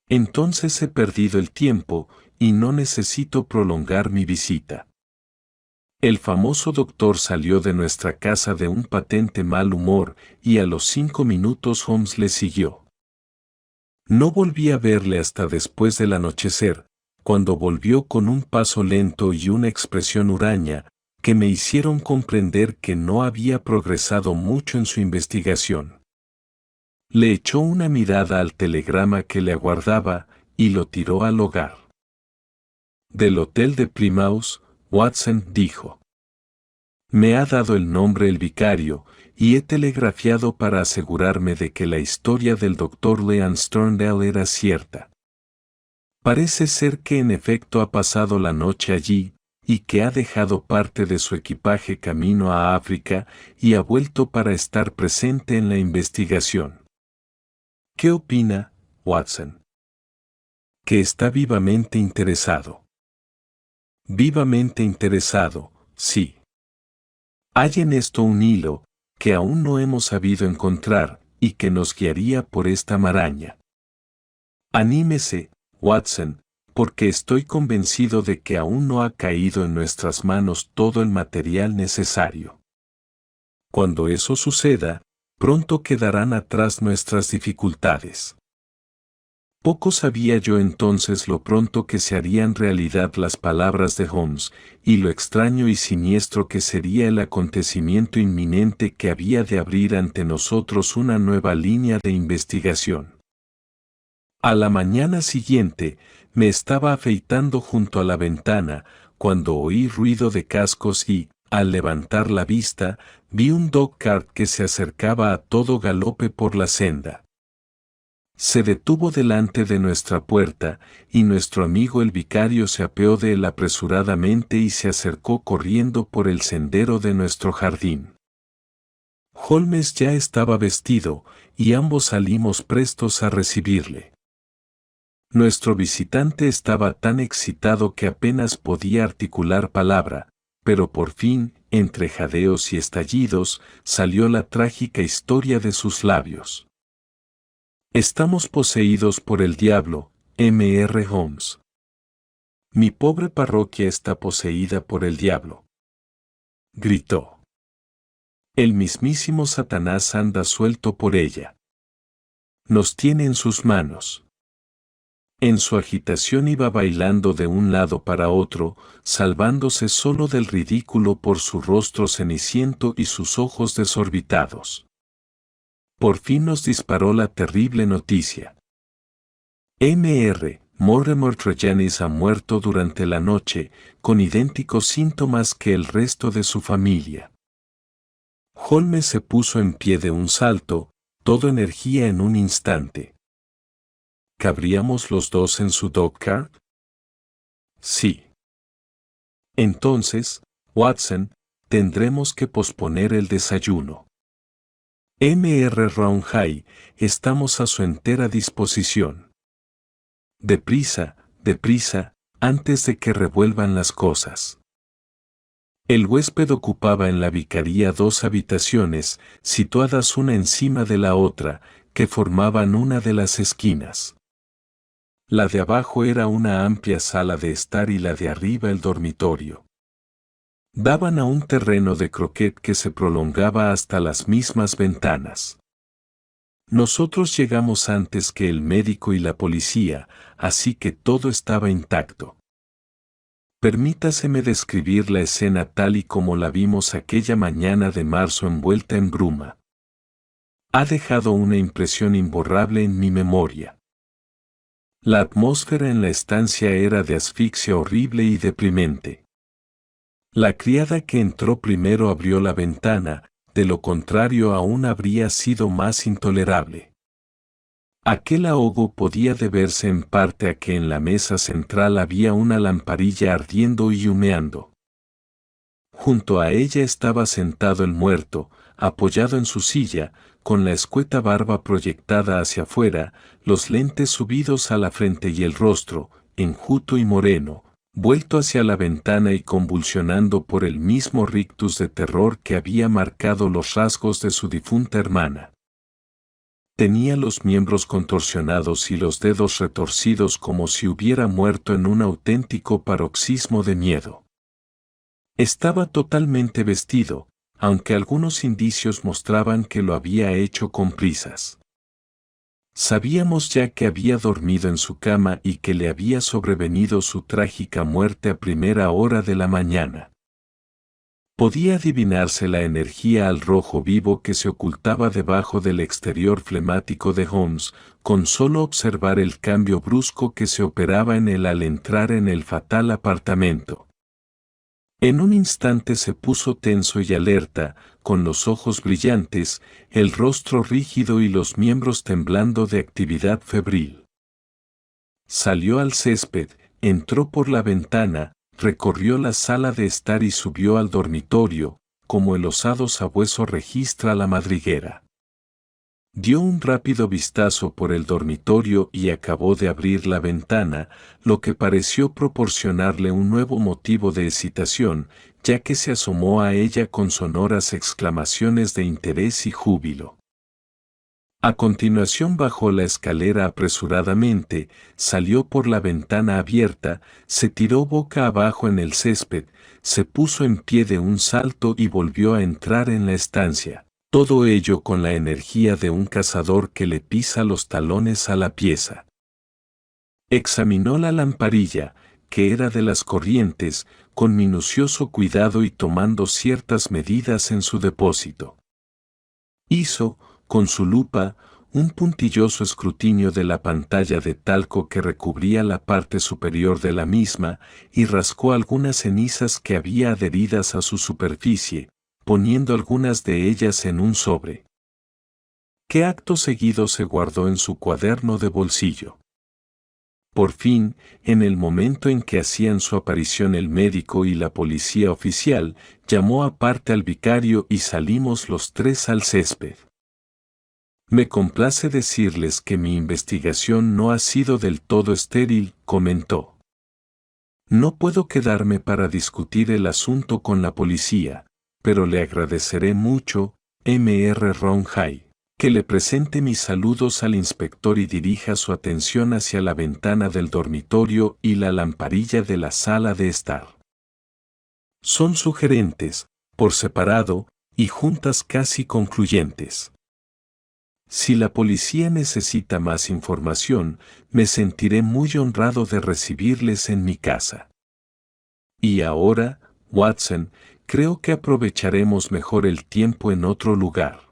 Entonces he perdido el tiempo, y no necesito prolongar mi visita. El famoso doctor salió de nuestra casa de un patente mal humor, y a los 5 minutos Holmes le siguió. No volví a verle hasta después del anochecer, cuando volvió con un paso lento y una expresión huraña, que me hicieron comprender que no había progresado mucho en su investigación. Le echó una mirada al telegrama que le aguardaba, y lo tiró al hogar. Del hotel de Plymouth, Watson dijo. Me ha dado el nombre el vicario, y he telegrafiado para asegurarme de que la historia del Dr. Leon Sterndale era cierta. Parece ser que en efecto ha pasado la noche allí, y que ha dejado parte de su equipaje camino a África y ha vuelto para estar presente en la investigación. ¿Qué opina, Watson? Que está vivamente interesado. Vivamente interesado, sí. Hay en esto un hilo, que aún no hemos sabido encontrar, y que nos guiaría por esta maraña. Anímese, Watson, porque estoy convencido de que aún no ha caído en nuestras manos todo el material necesario. Cuando eso suceda, pronto quedarán atrás nuestras dificultades. Poco sabía yo entonces lo pronto que se harían realidad las palabras de Holmes, y lo extraño y siniestro que sería el acontecimiento inminente que había de abrir ante nosotros una nueva línea de investigación. A la mañana siguiente, me estaba afeitando junto a la ventana, cuando oí ruido de cascos y, al levantar la vista, vi un dog-cart que se acercaba a todo galope por la senda. Se detuvo delante de nuestra puerta, y nuestro amigo el vicario se apeó de él apresuradamente y se acercó corriendo por el sendero de nuestro jardín. Holmes ya estaba vestido, y ambos salimos prestos a recibirle. Nuestro visitante estaba tan excitado que apenas podía articular palabra, pero por fin, entre jadeos y estallidos, salió la trágica historia de sus labios. Estamos poseídos por el diablo, M.R. Holmes. Mi pobre parroquia está poseída por el diablo, gritó. El mismísimo Satanás anda suelto por ella. Nos tiene en sus manos. En su agitación iba bailando de un lado para otro, salvándose solo del ridículo por su rostro ceniciento y sus ojos desorbitados. Por fin nos disparó la terrible noticia. M.R. Mortimer Tregennis ha muerto durante la noche, con idénticos síntomas que el resto de su familia. Holmes se puso en pie de un salto, todo energía en un instante. ¿Cabríamos los dos en su dog-cart? Sí. Entonces, Watson, tendremos que posponer el desayuno. M.R. Roundhay, estamos a su entera disposición. Deprisa, deprisa, antes de que revuelvan las cosas. El huésped ocupaba en la vicaría 2 habitaciones, situadas una encima de la otra, que formaban una de las esquinas. La de abajo era una amplia sala de estar y la de arriba el dormitorio. Daban a un terreno de croquet que se prolongaba hasta las mismas ventanas. Nosotros llegamos antes que el médico y la policía, así que todo estaba intacto. Permítaseme describir la escena tal y como la vimos aquella mañana de marzo envuelta en bruma. Ha dejado una impresión imborrable en mi memoria. La atmósfera en la estancia era de asfixia horrible y deprimente. La criada que entró primero abrió la ventana, de lo contrario aún habría sido más intolerable. Aquel ahogo podía deberse en parte a que en la mesa central había una lamparilla ardiendo y humeando. Junto a ella estaba sentado el muerto, apoyado en su silla, con la escueta barba proyectada hacia afuera, los lentes subidos a la frente y el rostro, enjuto y moreno, vuelto hacia la ventana y convulsionando por el mismo rictus de terror que había marcado los rasgos de su difunta hermana. Tenía los miembros contorsionados y los dedos retorcidos como si hubiera muerto en un auténtico paroxismo de miedo. Estaba totalmente vestido, aunque algunos indicios mostraban que lo había hecho con prisas. Sabíamos ya que había dormido en su cama y que le había sobrevenido su trágica muerte a primera hora de la mañana. Podía adivinarse la energía al rojo vivo que se ocultaba debajo del exterior flemático de Holmes, con solo observar el cambio brusco que se operaba en él al entrar en el fatal apartamento. En un instante se puso tenso y alerta, con los ojos brillantes, el rostro rígido y los miembros temblando de actividad febril. Salió al césped, entró por la ventana, recorrió la sala de estar y subió al dormitorio, como el osado sabueso registra la madriguera. Dio un rápido vistazo por el dormitorio y acabó de abrir la ventana, lo que pareció proporcionarle un nuevo motivo de excitación, ya que se asomó a ella con sonoras exclamaciones de interés y júbilo. A continuación bajó la escalera apresuradamente, salió por la ventana abierta, se tiró boca abajo en el césped, se puso en pie de un salto y volvió a entrar en la estancia. Todo ello con la energía de un cazador que le pisa los talones a la pieza. Examinó la lamparilla, que era de las corrientes, con minucioso cuidado y tomando ciertas medidas en su depósito. Hizo, con su lupa, un puntilloso escrutinio de la pantalla de talco que recubría la parte superior de la misma y rascó algunas cenizas que había adheridas a su superficie, poniendo algunas de ellas en un sobre, que acto seguido se guardó en su cuaderno de bolsillo. Por fin, en el momento en que hacían su aparición el médico y la policía oficial, llamó aparte al vicario y salimos los tres al césped. Me complace decirles que mi investigación no ha sido del todo estéril, comentó. No puedo quedarme para discutir el asunto con la policía, pero le agradeceré mucho, Mr. Ronhai, que le presente mis saludos al inspector y dirija su atención hacia la ventana del dormitorio y la lamparilla de la sala de estar. Son sugerentes, por separado, y juntas casi concluyentes. Si la policía necesita más información, me sentiré muy honrado de recibirles en mi casa. Y ahora, Watson, creo que aprovecharemos mejor el tiempo en otro lugar.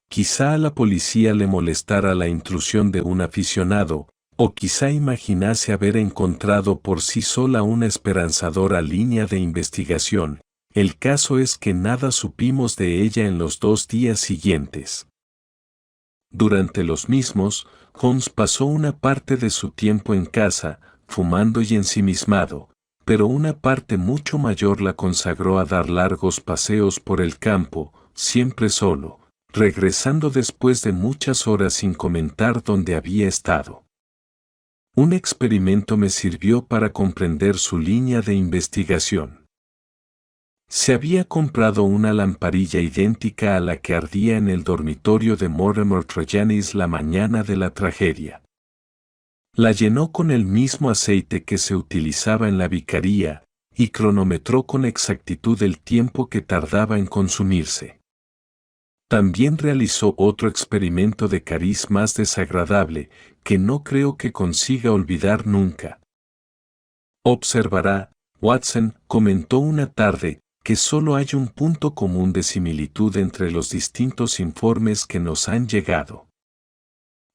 Quizá a la policía le molestara la intrusión de un aficionado, o quizá imaginase haber encontrado por sí sola una esperanzadora línea de investigación. El caso es que nada supimos de ella en los 2 días siguientes. Durante los mismos, Holmes pasó una parte de su tiempo en casa, fumando y ensimismado, pero una parte mucho mayor la consagró a dar largos paseos por el campo, siempre solo, regresando después de muchas horas sin comentar dónde había estado. Un experimento me sirvió para comprender su línea de investigación. Se había comprado una lamparilla idéntica a la que ardía en el dormitorio de Mortimer Tregennis la mañana de la tragedia. La llenó con el mismo aceite que se utilizaba en la vicaría, y cronometró con exactitud el tiempo que tardaba en consumirse. También realizó otro experimento de cariz más desagradable, que no creo que consiga olvidar nunca. Observará, Watson, comentó una tarde, que solo hay un punto común de similitud entre los distintos informes que nos han llegado.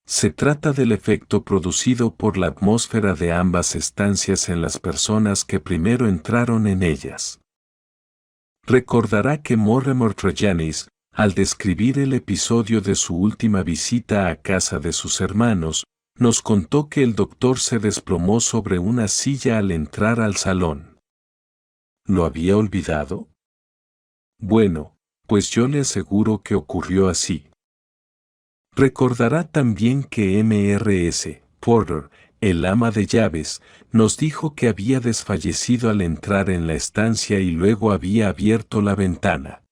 Se trata del efecto producido por la atmósfera de ambas estancias en las personas que primero entraron en ellas. Recordará que Mortimer Tregennis, al describir el episodio de su última visita a casa de sus hermanos, nos contó que el doctor se desplomó sobre una silla al entrar al salón. ¿Lo había olvidado? Bueno, pues yo le aseguro que ocurrió así. Recordará también que Mrs. Porter, el ama de llaves, nos dijo que había desfallecido al entrar en la estancia y luego había abierto la ventana.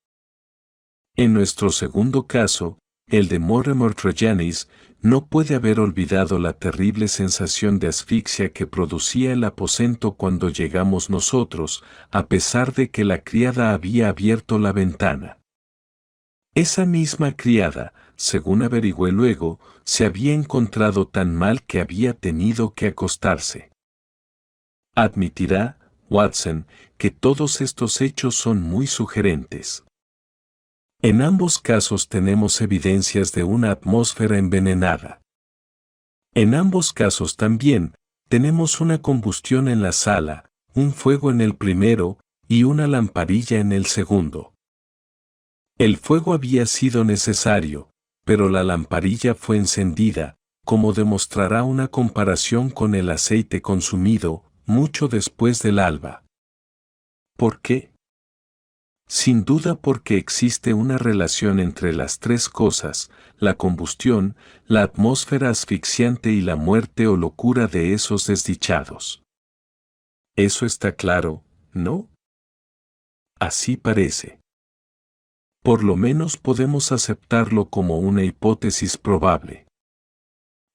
En nuestro segundo caso, el de Mortimer Tregennis, no puede haber olvidado la terrible sensación de asfixia que producía el aposento cuando llegamos nosotros, a pesar de que la criada había abierto la ventana. Esa misma criada, según averigüé luego, se había encontrado tan mal que había tenido que acostarse. Admitirá, Watson, que todos estos hechos son muy sugerentes. En ambos casos tenemos evidencias de una atmósfera envenenada. En ambos casos también, tenemos una combustión en la sala, un fuego en el primero, y una lamparilla en el segundo. El fuego había sido necesario, pero la lamparilla fue encendida, como demostrará una comparación con el aceite consumido, mucho después del alba. ¿Por qué? Sin duda porque existe una relación entre las tres cosas, la combustión, la atmósfera asfixiante y la muerte o locura de esos desdichados. Eso está claro, ¿no? Así parece. Por lo menos podemos aceptarlo como una hipótesis probable.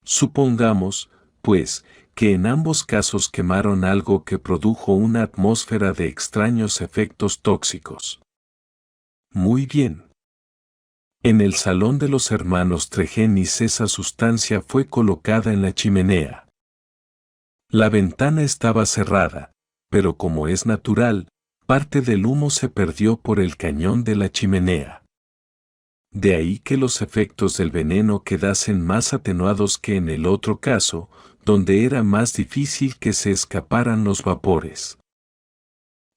Supongamos, pues, que en ambos casos quemaron algo que produjo una atmósfera de extraños efectos tóxicos. Muy bien. En el salón de los hermanos Tregenis esa sustancia fue colocada en la chimenea. La ventana estaba cerrada, pero como es natural, parte del humo se perdió por el cañón de la chimenea. De ahí que los efectos del veneno quedasen más atenuados que en el otro caso, donde era más difícil que se escaparan los vapores.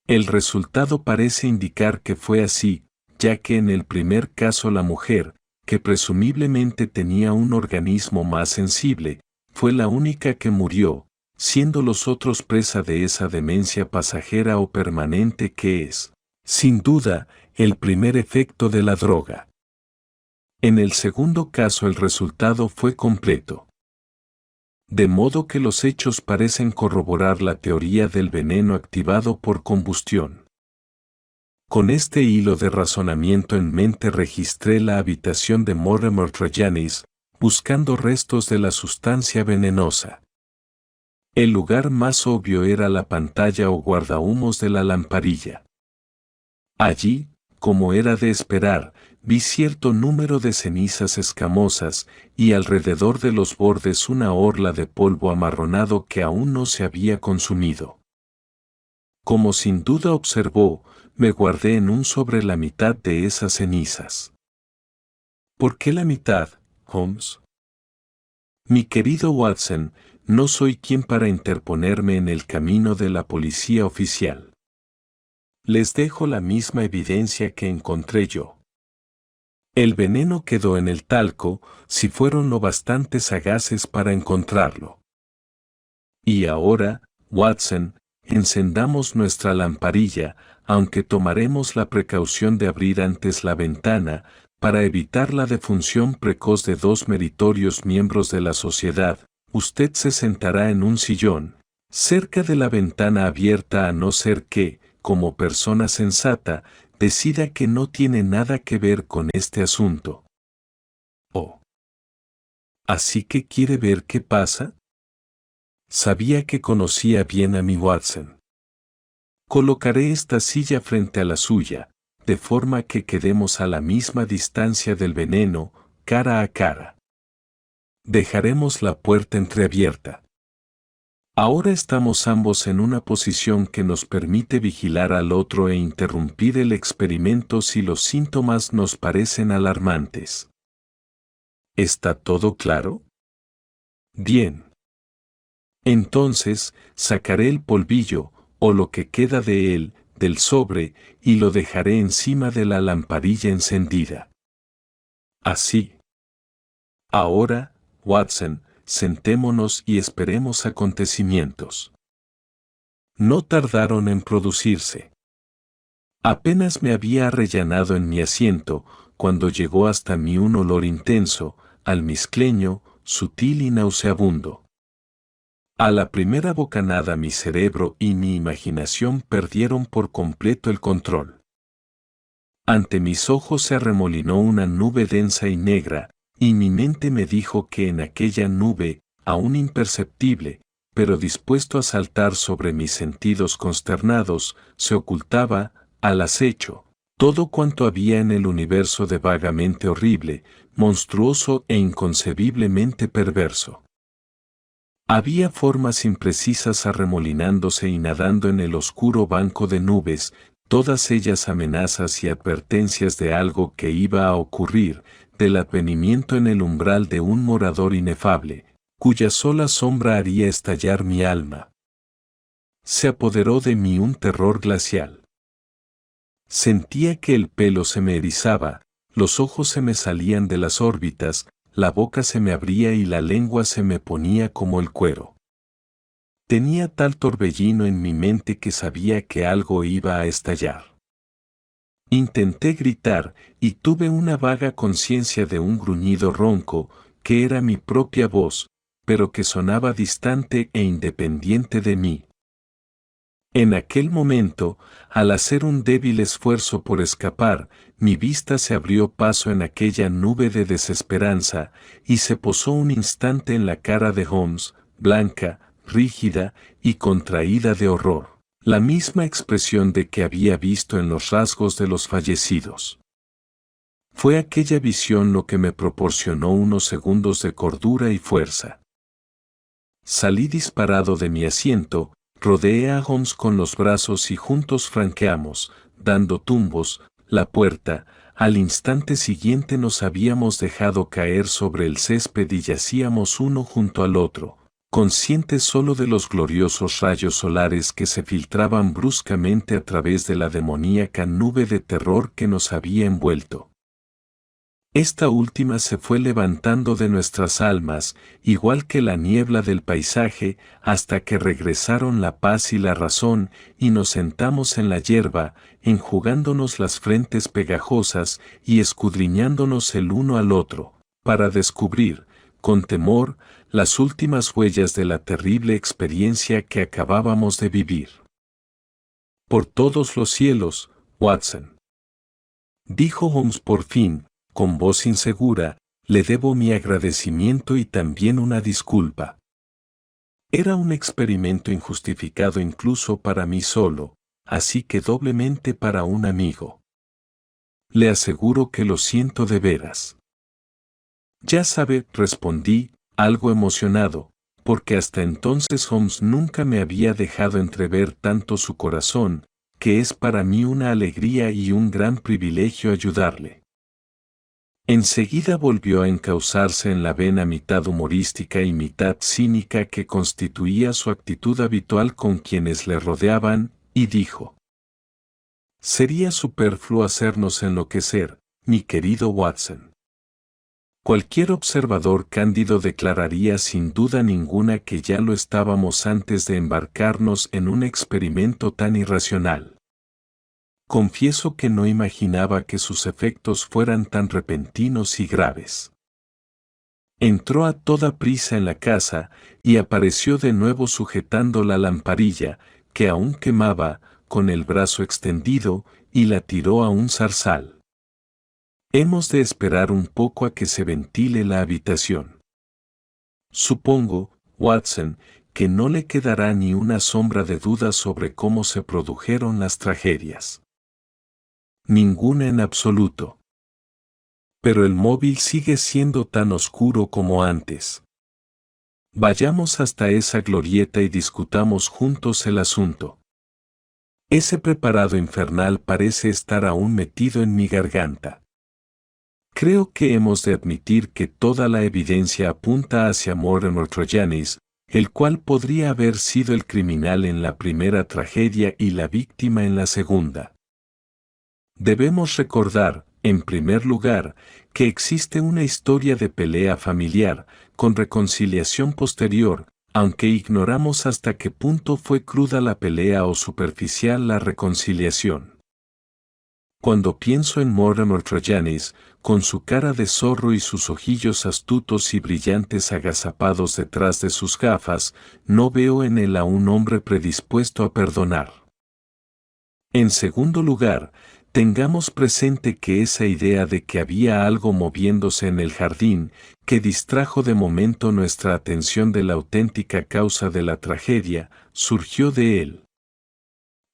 El resultado parece indicar que fue así, ya que en el primer caso la mujer, que presumiblemente tenía un organismo más sensible, fue la única que murió, siendo los otros presa de esa demencia pasajera o permanente que es, sin duda, el primer efecto de la droga. En el segundo caso el resultado fue completo. De modo que los hechos parecen corroborar la teoría del veneno activado por combustión. Con este hilo de razonamiento en mente registré la habitación de Mortimer Tregenis, buscando restos de la sustancia venenosa. El lugar más obvio era la pantalla o guardahumos de la lamparilla. Allí, como era de esperar, vi cierto número de cenizas escamosas y alrededor de los bordes una orla de polvo amarronado que aún no se había consumido. Como sin duda observó, me guardé en un sobre la mitad de esas cenizas. ¿Por qué la mitad, Holmes? Mi querido Watson, no soy quien para interponerme en el camino de la policía oficial. Les dejo la misma evidencia que encontré yo. El veneno quedó en el talco, si fueron lo bastante sagaces para encontrarlo. Y ahora, Watson, encendamos nuestra lamparilla, aunque tomaremos la precaución de abrir antes la ventana, para evitar la defunción precoz de dos meritorios miembros de la sociedad. Usted se sentará en un sillón, cerca de la ventana abierta a no ser que, como persona sensata, decida que no tiene nada que ver con este asunto. Oh. ¿Así que quiere ver qué pasa? Sabía que conocía bien a mi Watson. Colocaré esta silla frente a la suya, de forma que quedemos a la misma distancia del veneno, cara a cara. Dejaremos la puerta entreabierta. Ahora estamos ambos en una posición que nos permite vigilar al otro e interrumpir el experimento si los síntomas nos parecen alarmantes. ¿Está todo claro? Bien. Entonces, sacaré el polvillo, o lo que queda de él, del sobre, y lo dejaré encima de la lamparilla encendida. Así. Ahora, Watson, sentémonos y esperemos acontecimientos. No tardaron en producirse. Apenas me había arrellanado en mi asiento, cuando llegó hasta mí un olor intenso, almizcleño, sutil y nauseabundo. A la primera bocanada mi cerebro y mi imaginación perdieron por completo el control. Ante mis ojos se arremolinó una nube densa y negra, y mi mente me dijo que en aquella nube, aún imperceptible, pero dispuesto a saltar sobre mis sentidos consternados, se ocultaba, al acecho, todo cuanto había en el universo de vagamente horrible, monstruoso e inconcebiblemente perverso. Había formas imprecisas arremolinándose y nadando en el oscuro banco de nubes, todas ellas amenazas y advertencias de algo que iba a ocurrir, del advenimiento en el umbral de un morador inefable, cuya sola sombra haría estallar mi alma. Se apoderó de mí un terror glacial. Sentía que el pelo se me erizaba, los ojos se me salían de las órbitas, la boca se me abría y la lengua se me ponía como el cuero. Tenía tal torbellino en mi mente que sabía que algo iba a estallar. Intenté gritar y tuve una vaga conciencia de un gruñido ronco, que era mi propia voz, pero que sonaba distante e independiente de mí. En aquel momento, al hacer un débil esfuerzo por escapar, mi vista se abrió paso en aquella nube de desesperanza, y se posó un instante en la cara de Holmes, blanca, rígida y contraída de horror, la misma expresión de que había visto en los rasgos de los fallecidos. Fue aquella visión lo que me proporcionó unos segundos de cordura y fuerza. Salí disparado de mi asiento, rodeé a Holmes con los brazos y juntos franqueamos, dando tumbos, la puerta. Al instante siguiente nos habíamos dejado caer sobre el césped y yacíamos uno junto al otro, conscientes solo de los gloriosos rayos solares que se filtraban bruscamente a través de la demoníaca nube de terror que nos había envuelto. Esta última se fue levantando de nuestras almas, igual que la niebla del paisaje, hasta que regresaron la paz y la razón, y nos sentamos en la hierba, enjugándonos las frentes pegajosas y escudriñándonos el uno al otro, para descubrir, con temor, las últimas huellas de la terrible experiencia que acabábamos de vivir. Por todos los cielos, Watson, dijo Holmes por fin, con voz insegura, le debo mi agradecimiento y también una disculpa. Era un experimento injustificado incluso para mí solo, así que doblemente para un amigo. Le aseguro que lo siento de veras. Ya sabe, respondí, algo emocionado, porque hasta entonces Holmes nunca me había dejado entrever tanto su corazón, que es para mí una alegría y un gran privilegio ayudarle. Enseguida volvió a encauzarse en la vena mitad humorística y mitad cínica que constituía su actitud habitual con quienes le rodeaban, y dijo: «Sería superfluo hacernos enloquecer, mi querido Watson. Cualquier observador cándido declararía sin duda ninguna que ya lo estábamos antes de embarcarnos en un experimento tan irracional. Confieso que no imaginaba que sus efectos fueran tan repentinos y graves». Entró a toda prisa en la casa y apareció de nuevo sujetando la lamparilla, que aún quemaba, con el brazo extendido, y la tiró a un zarzal. «Hemos de esperar un poco a que se ventile la habitación. Supongo, Watson, que no le quedará ni una sombra de duda sobre cómo se produjeron las tragedias». «Ninguna en absoluto. Pero el móvil sigue siendo tan oscuro como antes. Vayamos hasta esa glorieta y discutamos juntos el asunto. Ese preparado infernal parece estar aún metido en mi garganta. Creo que hemos de admitir que toda la evidencia apunta hacia Mortimer Troyanis, el cual podría haber sido el criminal en la primera tragedia y la víctima en la segunda. Debemos recordar, en primer lugar, que existe una historia de pelea familiar, con reconciliación posterior, aunque ignoramos hasta qué punto fue cruda la pelea o superficial la reconciliación. Cuando pienso en Mortimer Troyanis, con su cara de zorro y sus ojillos astutos y brillantes agazapados detrás de sus gafas, no veo en él a un hombre predispuesto a perdonar. En segundo lugar, tengamos presente que esa idea de que había algo moviéndose en el jardín, que distrajo de momento nuestra atención de la auténtica causa de la tragedia, surgió de él.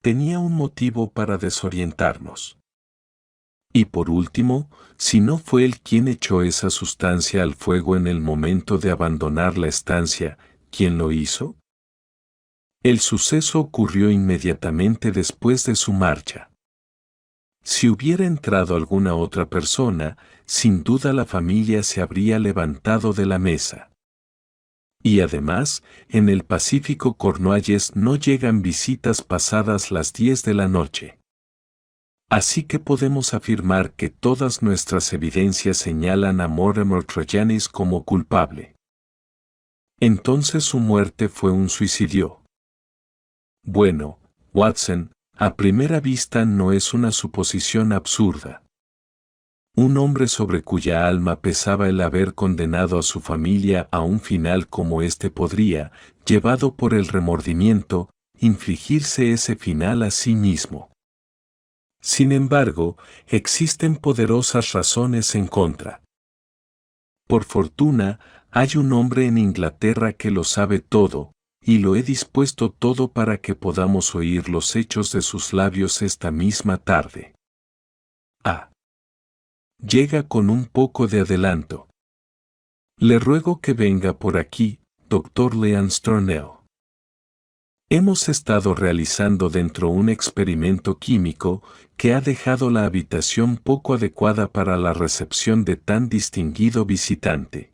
Tenía un motivo para desorientarnos. Y por último, si no fue él quien echó esa sustancia al fuego en el momento de abandonar la estancia, ¿quién lo hizo? El suceso ocurrió inmediatamente después de su marcha. Si hubiera entrado alguna otra persona, sin duda la familia se habría levantado de la mesa. Y además, en el Pacífico Cornualles no llegan visitas pasadas las 10 de la noche. Así que podemos afirmar que todas nuestras evidencias señalan a Mortimer Troyanis como culpable. Entonces su muerte fue un suicidio. Bueno, Watson, a primera vista no es una suposición absurda. Un hombre sobre cuya alma pesaba el haber condenado a su familia a un final como este podría, llevado por el remordimiento, infligirse ese final a sí mismo. Sin embargo, existen poderosas razones en contra. Por fortuna, hay un hombre en Inglaterra que lo sabe todo, y lo he dispuesto todo para que podamos oír los hechos de sus labios esta misma tarde. Llega con un poco de adelanto. Le ruego que venga por aquí, Dr. Leon Stornell. Hemos estado realizando dentro un experimento químico que ha dejado la habitación poco adecuada para la recepción de tan distinguido visitante.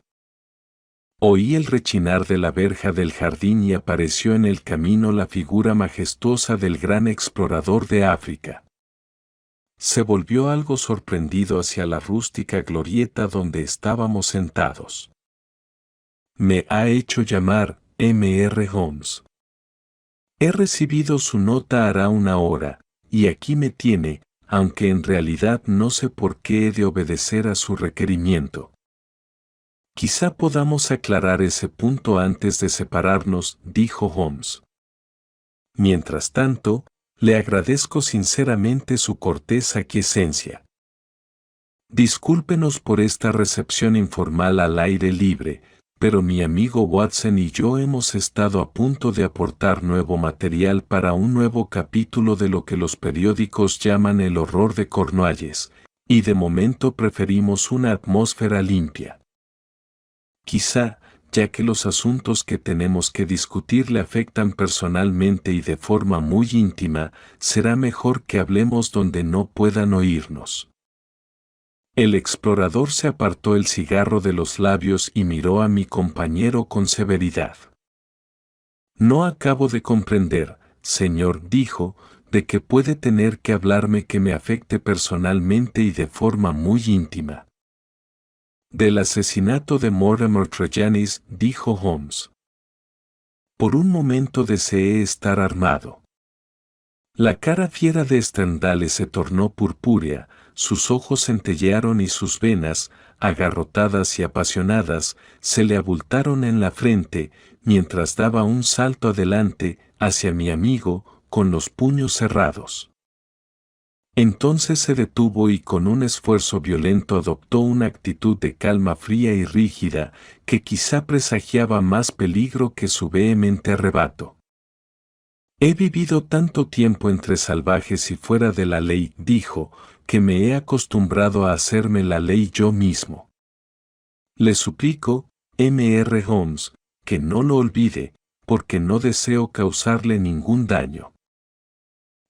Oí el rechinar de la verja del jardín y apareció en el camino la figura majestuosa del gran explorador de África. Se volvió algo sorprendido hacia la rústica glorieta donde estábamos sentados. Me ha hecho llamar M.R. Holmes. He recibido su nota hará una hora, y aquí me tiene, aunque en realidad no sé por qué he de obedecer a su requerimiento. Quizá podamos aclarar ese punto antes de separarnos, dijo Holmes. Mientras tanto, le agradezco sinceramente su cortés aquiescencia. Discúlpenos por esta recepción informal al aire libre, pero mi amigo Watson y yo hemos estado a punto de aportar nuevo material para un nuevo capítulo de lo que los periódicos llaman el horror de Cornualles, y de momento preferimos una atmósfera limpia. Quizá, ya que los asuntos que tenemos que discutir le afectan personalmente y de forma muy íntima, será mejor que hablemos donde no puedan oírnos. El explorador se apartó el cigarro de los labios y miró a mi compañero con severidad. No acabo de comprender, señor, dijo, de que puede tener que hablarme que me afecte personalmente y de forma muy íntima. Del asesinato de Mortimer Tregennis, dijo Holmes. Por un momento deseé estar armado. La cara fiera de Stendhal se tornó purpúrea, sus ojos centellearon y sus venas, agarrotadas y apasionadas, se le abultaron en la frente, mientras daba un salto adelante, hacia mi amigo, con los puños cerrados. Entonces se detuvo y con un esfuerzo violento adoptó una actitud de calma fría y rígida, que quizá presagiaba más peligro que su vehemente arrebato. He vivido tanto tiempo entre salvajes y fuera de la ley, dijo, que me he acostumbrado a hacerme la ley yo mismo. Le suplico, M.R. Holmes, que no lo olvide, porque no deseo causarle ningún daño.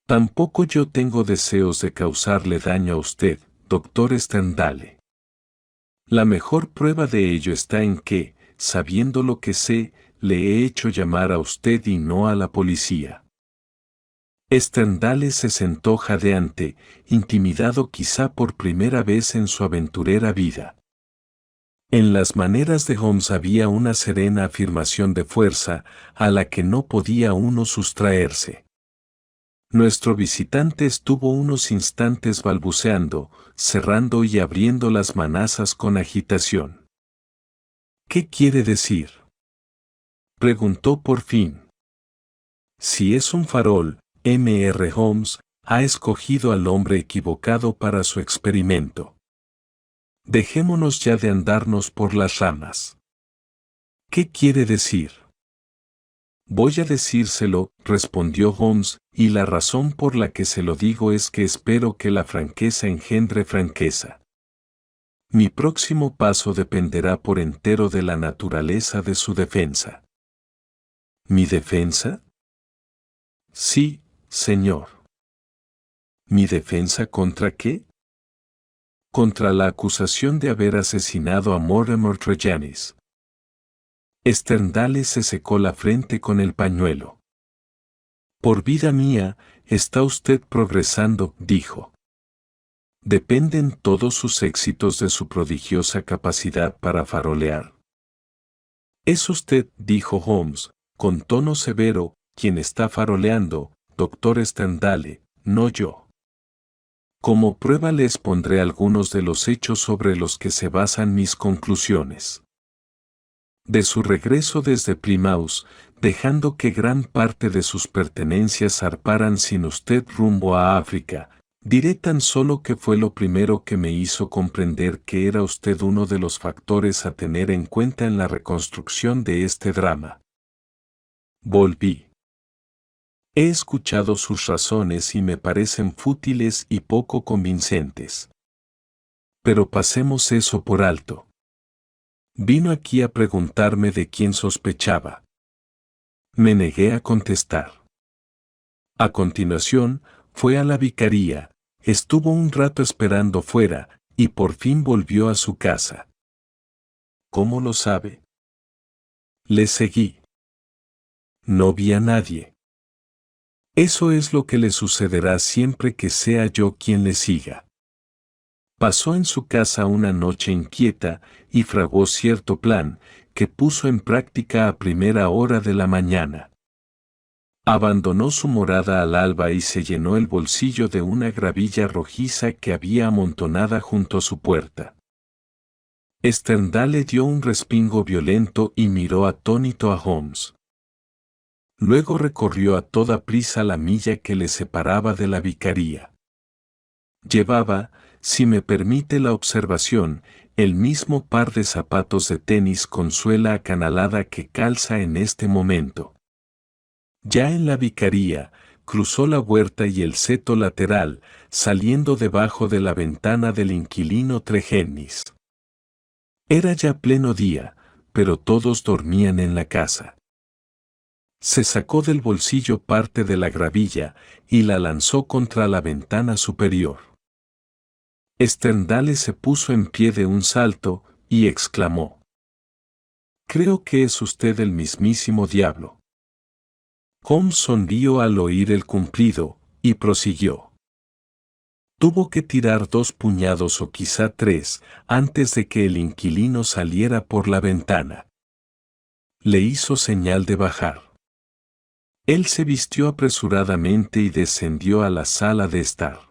Tampoco yo tengo deseos de causarle daño a usted, doctor Stendhal. La mejor prueba de ello está en que, sabiendo lo que sé, le he hecho llamar a usted y no a la policía. Stendhal se sentó jadeante, intimidado quizá por primera vez en su aventurera vida. En las maneras de Holmes había una serena afirmación de fuerza, a la que no podía uno sustraerse. Nuestro visitante estuvo unos instantes balbuceando, cerrando y abriendo las manazas con agitación. ¿Qué quiere decir?, preguntó por fin. Si es un farol, M.R. Holmes ha escogido al hombre equivocado para su experimento. Dejémonos ya de andarnos por las ramas. ¿Qué quiere decir? Voy a decírselo, respondió Holmes, y la razón por la que se lo digo es que espero que la franqueza engendre franqueza. Mi próximo paso dependerá por entero de la naturaleza de su defensa. ¿Mi defensa? Sí, señor. ¿Mi defensa contra qué? Contra la acusación de haber asesinado a Mortimer Tregennis. Stendhal se secó la frente con el pañuelo. Por vida mía, está usted progresando, dijo. ¿Dependen todos sus éxitos de su prodigiosa capacidad para farolear? Es usted, dijo Holmes, con tono severo, quien está faroleando, doctor Stendhal, no yo. Como prueba le expondré algunos de los hechos sobre los que se basan mis conclusiones. De su regreso desde Plymouth, dejando que gran parte de sus pertenencias zarparan sin usted rumbo a África, diré tan solo que fue lo primero que me hizo comprender que era usted uno de los factores a tener en cuenta en la reconstrucción de este drama. Volví. He escuchado sus razones y me parecen fútiles y poco convincentes. Pero pasemos eso por alto. Vino aquí a preguntarme de quién sospechaba. Me negué a contestar. A continuación, fue a la vicaría, estuvo un rato esperando fuera, y por fin volvió a su casa. ¿Cómo lo sabe? Le seguí. No vi a nadie. Eso es lo que le sucederá siempre que sea yo quien le siga. Pasó en su casa una noche inquieta y fraguó cierto plan que puso en práctica a primera hora de la mañana. Abandonó su morada al alba y se llenó el bolsillo de una gravilla rojiza que había amontonada junto a su puerta. Stendhal le dio un respingo violento y miró atónito a Holmes. Luego recorrió a toda prisa la milla que le separaba de la vicaría. Llevaba, si me permite la observación, el mismo par de zapatos de tenis con suela acanalada que calza en este momento. Ya en la vicaría, cruzó la huerta y el seto lateral, saliendo debajo de la ventana del inquilino Tregennis. Era ya pleno día, pero todos dormían en la casa. Se sacó del bolsillo parte de la gravilla y la lanzó contra la ventana superior. Stendhal se puso en pie de un salto y exclamó: «Creo que es usted el mismísimo diablo». Holmes sonrió al oír el cumplido y prosiguió: «Tuvo que tirar 2 puñados o quizá 3 antes de que el inquilino saliera por la ventana». Le hizo señal de bajar. Él se vistió apresuradamente y descendió a la sala de estar.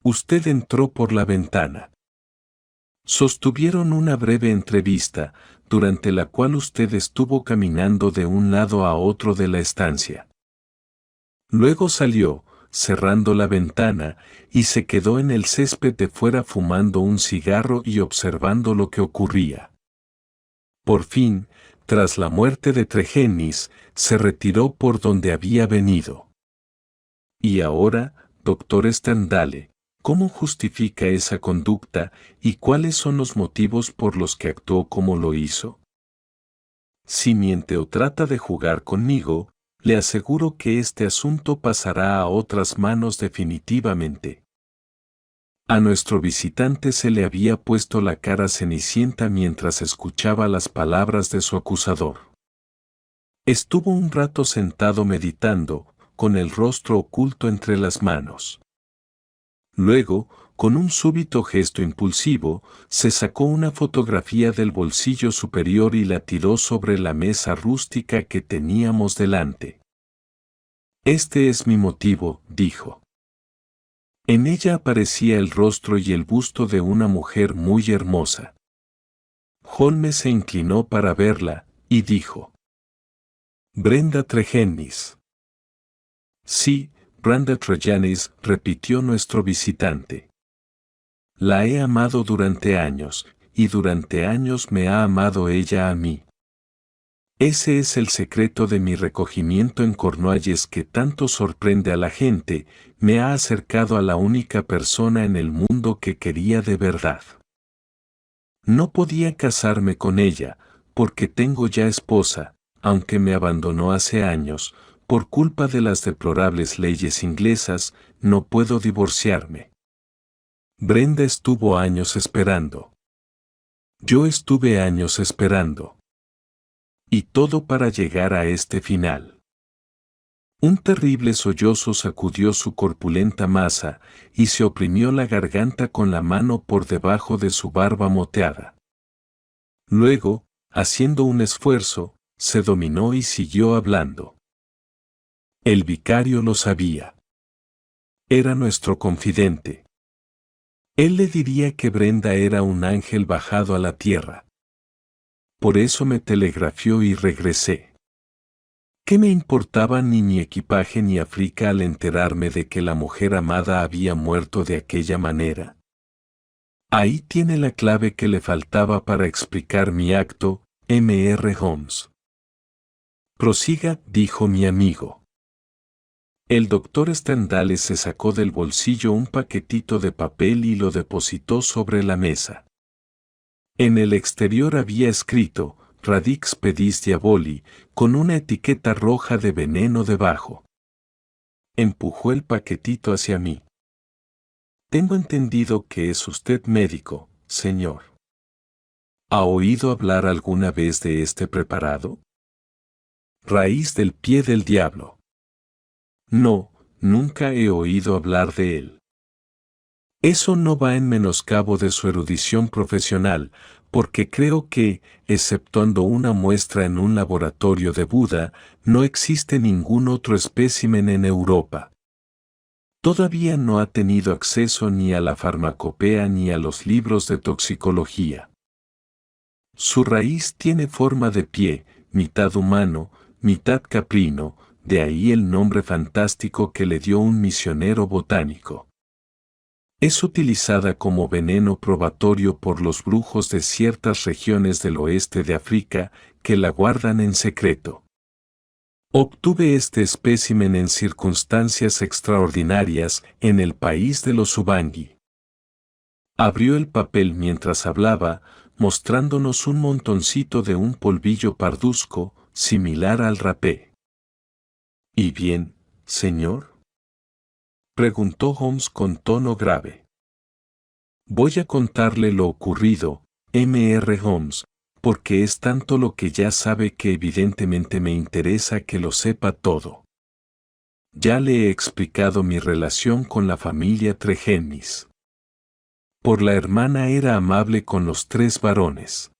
Usted entró por la ventana. Sostuvieron una breve entrevista, durante la cual usted estuvo caminando de un lado a otro de la estancia. Luego salió, cerrando la ventana, y se quedó en el césped de fuera fumando un cigarro y observando lo que ocurría. Por fin, tras la muerte de Tregennis, se retiró por donde había venido. Y ahora, doctor Stendhal, ¿cómo justifica esa conducta y cuáles son los motivos por los que actuó como lo hizo? Si miente o trata de jugar conmigo, le aseguro que este asunto pasará a otras manos definitivamente. A nuestro visitante se le había puesto la cara cenicienta mientras escuchaba las palabras de su acusador. Estuvo un rato sentado meditando, con el rostro oculto entre las manos. Luego, con un súbito gesto impulsivo, se sacó una fotografía del bolsillo superior y la tiró sobre la mesa rústica que teníamos delante. «Este es mi motivo», dijo. En ella aparecía el rostro y el busto de una mujer muy hermosa. Holmes se inclinó para verla, y dijo: «Brenda Tregennis». «Sí, Brenda Tregennis», repitió nuestro visitante. «La he amado durante años, y durante años me ha amado ella a mí. Ese es el secreto de mi recogimiento en Cornualles que tanto sorprende a la gente. Me ha acercado a la única persona en el mundo que quería de verdad. No podía casarme con ella, porque tengo ya esposa, aunque me abandonó hace años. Por culpa de las deplorables leyes inglesas, no puedo divorciarme. Brenda estuvo años esperando. Yo estuve años esperando. Y todo para llegar a este final». Un terrible sollozo sacudió su corpulenta masa y se oprimió la garganta con la mano por debajo de su barba moteada. Luego, haciendo un esfuerzo, se dominó y siguió hablando. El vicario lo sabía. Era nuestro confidente. Él le diría que Brenda era un ángel bajado a la tierra. Por eso me telegrafió y regresé. ¿Qué me importaba ni mi equipaje ni África al enterarme de que la mujer amada había muerto de aquella manera? Ahí tiene la clave que le faltaba para explicar mi acto, M.R. Holmes. Prosiga, dijo mi amigo. El doctor Stendhal se sacó del bolsillo un paquetito de papel y lo depositó sobre la mesa. En el exterior había escrito, Radix pedis diaboli, con una etiqueta roja de veneno debajo. Empujó el paquetito hacia mí. Tengo entendido que es usted médico, señor. ¿Ha oído hablar alguna vez de este preparado? Raíz del pie del diablo. No, nunca he oído hablar de él. Eso no va en menoscabo de su erudición profesional, porque creo que, exceptuando una muestra en un laboratorio de Buda, no existe ningún otro espécimen en Europa. Todavía no ha tenido acceso ni a la farmacopea ni a los libros de toxicología. Su raíz tiene forma de pie, mitad humano, mitad caprino, de ahí el nombre fantástico que le dio un misionero botánico. Es utilizada como veneno probatorio por los brujos de ciertas regiones del oeste de África que la guardan en secreto. Obtuve este espécimen en circunstancias extraordinarias en el país de los Ubangi. Abrió el papel mientras hablaba, mostrándonos un montoncito de un polvillo parduzco, similar al rapé. ¿Y bien, señor?, preguntó Holmes con tono grave. Voy a contarle lo ocurrido, M.R. Holmes, porque es tanto lo que ya sabe que evidentemente me interesa que lo sepa todo. Ya le he explicado mi relación con la familia Tregennis. Por la hermana era amable con los tres varones.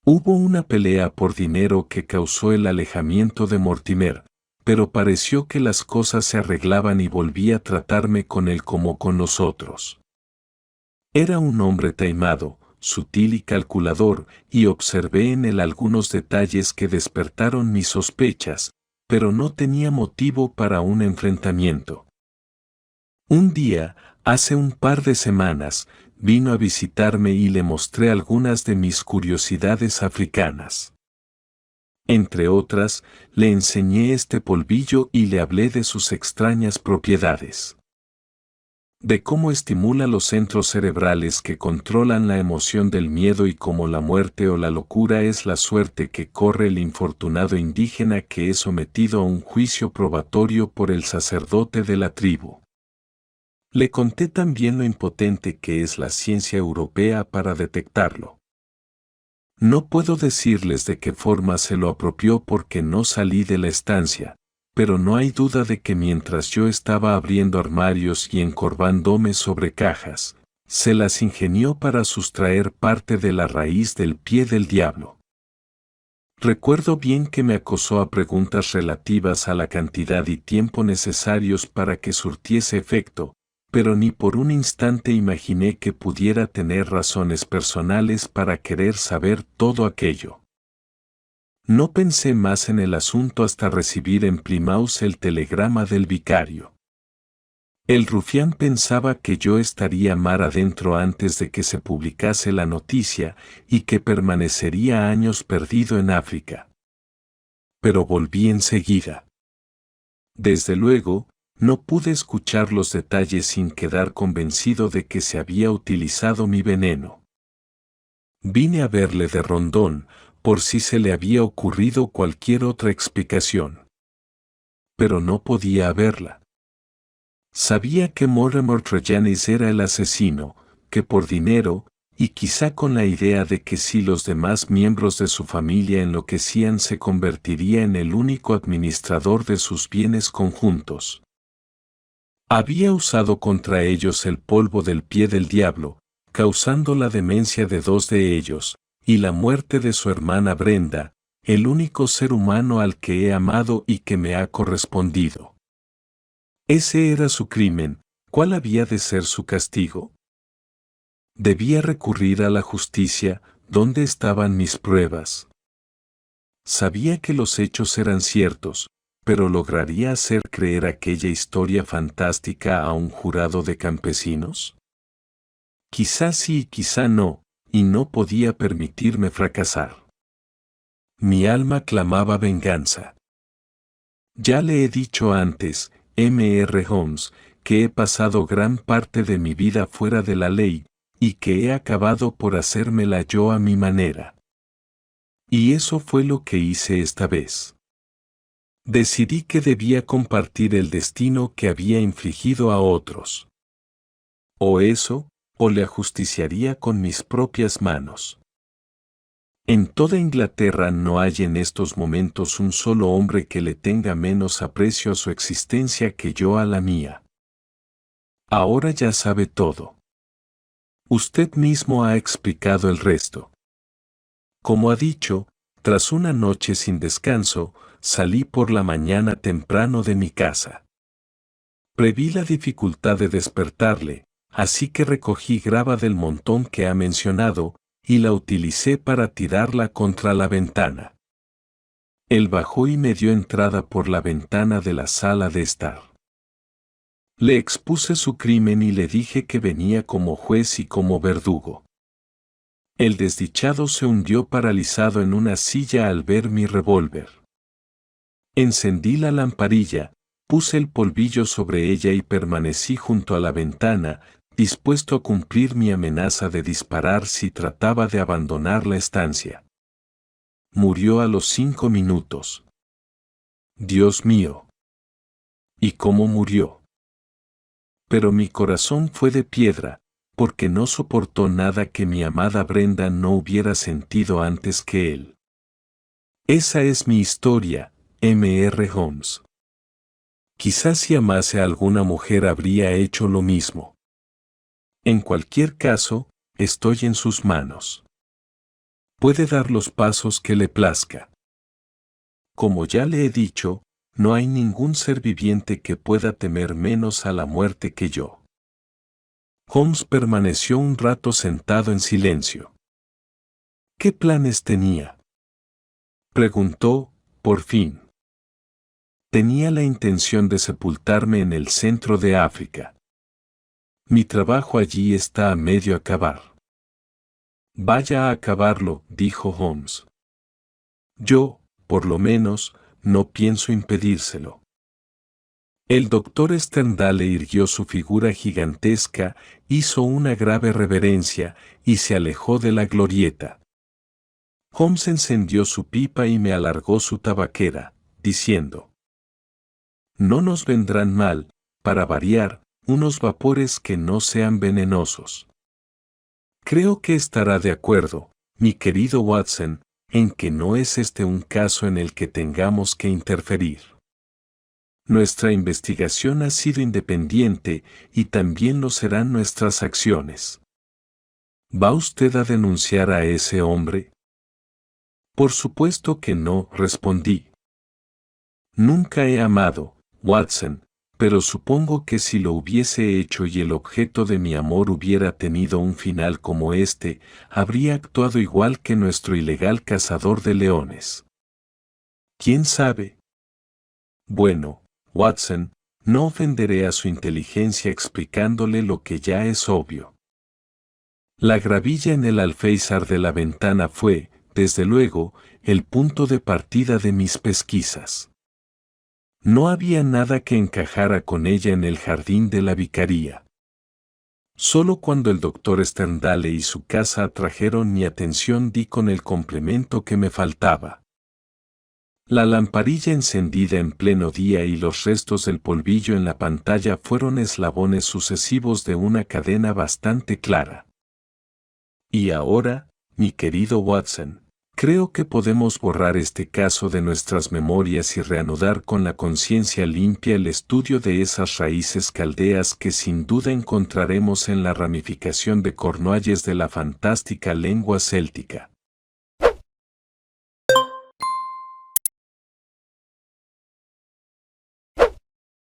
Hubo una pelea por dinero que causó el alejamiento de Mortimer, pero pareció que las cosas se arreglaban y volví a tratarme con él como con los otros. Era un hombre taimado, sutil y calculador, y observé en él algunos detalles que despertaron mis sospechas, pero no tenía motivo para un enfrentamiento. Un día, hace un par de semanas, vino a visitarme y le mostré algunas de mis curiosidades africanas. Entre otras, le enseñé este polvillo y le hablé de sus extrañas propiedades. De cómo estimula los centros cerebrales que controlan la emoción del miedo y cómo la muerte o la locura es la suerte que corre el infortunado indígena que es sometido a un juicio probatorio por el sacerdote de la tribu. Le conté también lo impotente que es la ciencia europea para detectarlo. No puedo decirles de qué forma se lo apropió porque no salí de la estancia, pero no hay duda de que mientras yo estaba abriendo armarios y encorvándome sobre cajas, se las ingenió para sustraer parte de la raíz del pie del diablo. Recuerdo bien que me acosó a preguntas relativas a la cantidad y tiempo necesarios para que surtiese efecto, pero ni por un instante imaginé que pudiera tener razones personales para querer saber todo aquello. No pensé más en el asunto hasta recibir en Plymouth el telegrama del vicario. El rufián pensaba que yo estaría mar adentro antes de que se publicase la noticia y que permanecería años perdido en África. Pero volví enseguida. Desde luego, no pude escuchar los detalles sin quedar convencido de que se había utilizado mi veneno. Vine a verle de rondón, por si se le había ocurrido cualquier otra explicación. Pero no podía haberla. Sabía que Mortimer Tregennis era el asesino, que por dinero, y quizá con la idea de que si los demás miembros de su familia enloquecían se convertiría en el único administrador de sus bienes conjuntos. Había usado contra ellos el polvo del pie del diablo, causando la demencia de dos de ellos, y la muerte de su hermana Brenda, el único ser humano al que he amado y que me ha correspondido. Ese era su crimen, ¿cuál había de ser su castigo? Debía recurrir a la justicia, ¿Dónde estaban mis pruebas? Sabía que los hechos eran ciertos, pero ¿lograría hacer creer aquella historia fantástica a un jurado de campesinos? Quizá sí y quizá no, y no podía permitirme fracasar. Mi alma clamaba venganza. Ya le he dicho antes, M.R. Holmes, que he pasado gran parte de mi vida fuera de la ley, y que he acabado por hacérmela yo a mi manera. Y eso fue lo que hice esta vez. Decidí que debía compartir el destino que había infligido a otros. O eso, o le ajusticiaría con mis propias manos. En toda Inglaterra no hay en estos momentos un solo hombre que le tenga menos aprecio a su existencia que yo a la mía. Ahora ya sabe todo. Usted mismo ha explicado el resto. Como ha dicho, tras una noche sin descanso, salí por la mañana temprano de mi casa. Preví la dificultad de despertarle, así que recogí grava del montón que ha mencionado, y la utilicé para tirarla contra la ventana. Él bajó y me dio entrada por la ventana de la sala de estar. Le expuse su crimen y le dije que venía como juez y como verdugo. El desdichado se hundió paralizado en una silla al ver mi revólver. Encendí la lamparilla, puse el polvillo sobre ella y permanecí junto a la ventana, dispuesto a cumplir mi amenaza de disparar si trataba de abandonar la estancia. Murió a los 5 minutos. Dios mío. ¿Y cómo murió? Pero mi corazón fue de piedra, porque no soportó nada que mi amada Brenda no hubiera sentido antes que él. Esa es mi historia, M.R. Holmes. Quizás si amase a alguna mujer habría hecho lo mismo. En cualquier caso, estoy en sus manos. Puede dar los pasos que le plazca. Como ya le he dicho, no hay ningún ser viviente que pueda temer menos a la muerte que yo. Holmes permaneció un rato sentado en silencio. ¿Qué planes tenía? Preguntó, por fin. Tenía la intención de sepultarme en el centro de África. Mi trabajo allí está a medio acabar. Vaya a acabarlo, dijo Holmes. Yo, por lo menos, no pienso impedírselo. El doctor Sterndale irguió su figura gigantesca, hizo una grave reverencia y se alejó de la glorieta. Holmes encendió su pipa y me alargó su tabaquera, diciendo: No nos vendrán mal, para variar, unos vapores que no sean venenosos. Creo que estará de acuerdo, mi querido Watson, en que no es este un caso en el que tengamos que interferir. Nuestra investigación ha sido independiente y también lo serán nuestras acciones. ¿Va usted a denunciar a ese hombre? Por supuesto que no, respondí. Nunca he amado, Watson, pero supongo que si lo hubiese hecho y el objeto de mi amor hubiera tenido un final como este, habría actuado igual que nuestro ilegal cazador de leones. ¿Quién sabe? Bueno, Watson, no ofenderé a su inteligencia explicándole lo que ya es obvio. La gravilla en el alféizar de la ventana fue, desde luego, el punto de partida de mis pesquisas. No había nada que encajara con ella en el jardín de la vicaría. Solo cuando el doctor Sterndale y su casa atrajeron mi atención di con el complemento que me faltaba. La lamparilla encendida en pleno día y los restos del polvillo en la pantalla fueron eslabones sucesivos de una cadena bastante clara. Y ahora, mi querido Watson, creo que podemos borrar este caso de nuestras memorias y reanudar con la conciencia limpia el estudio de esas raíces caldeas que sin duda encontraremos en la ramificación de Cornualles de la fantástica lengua céltica.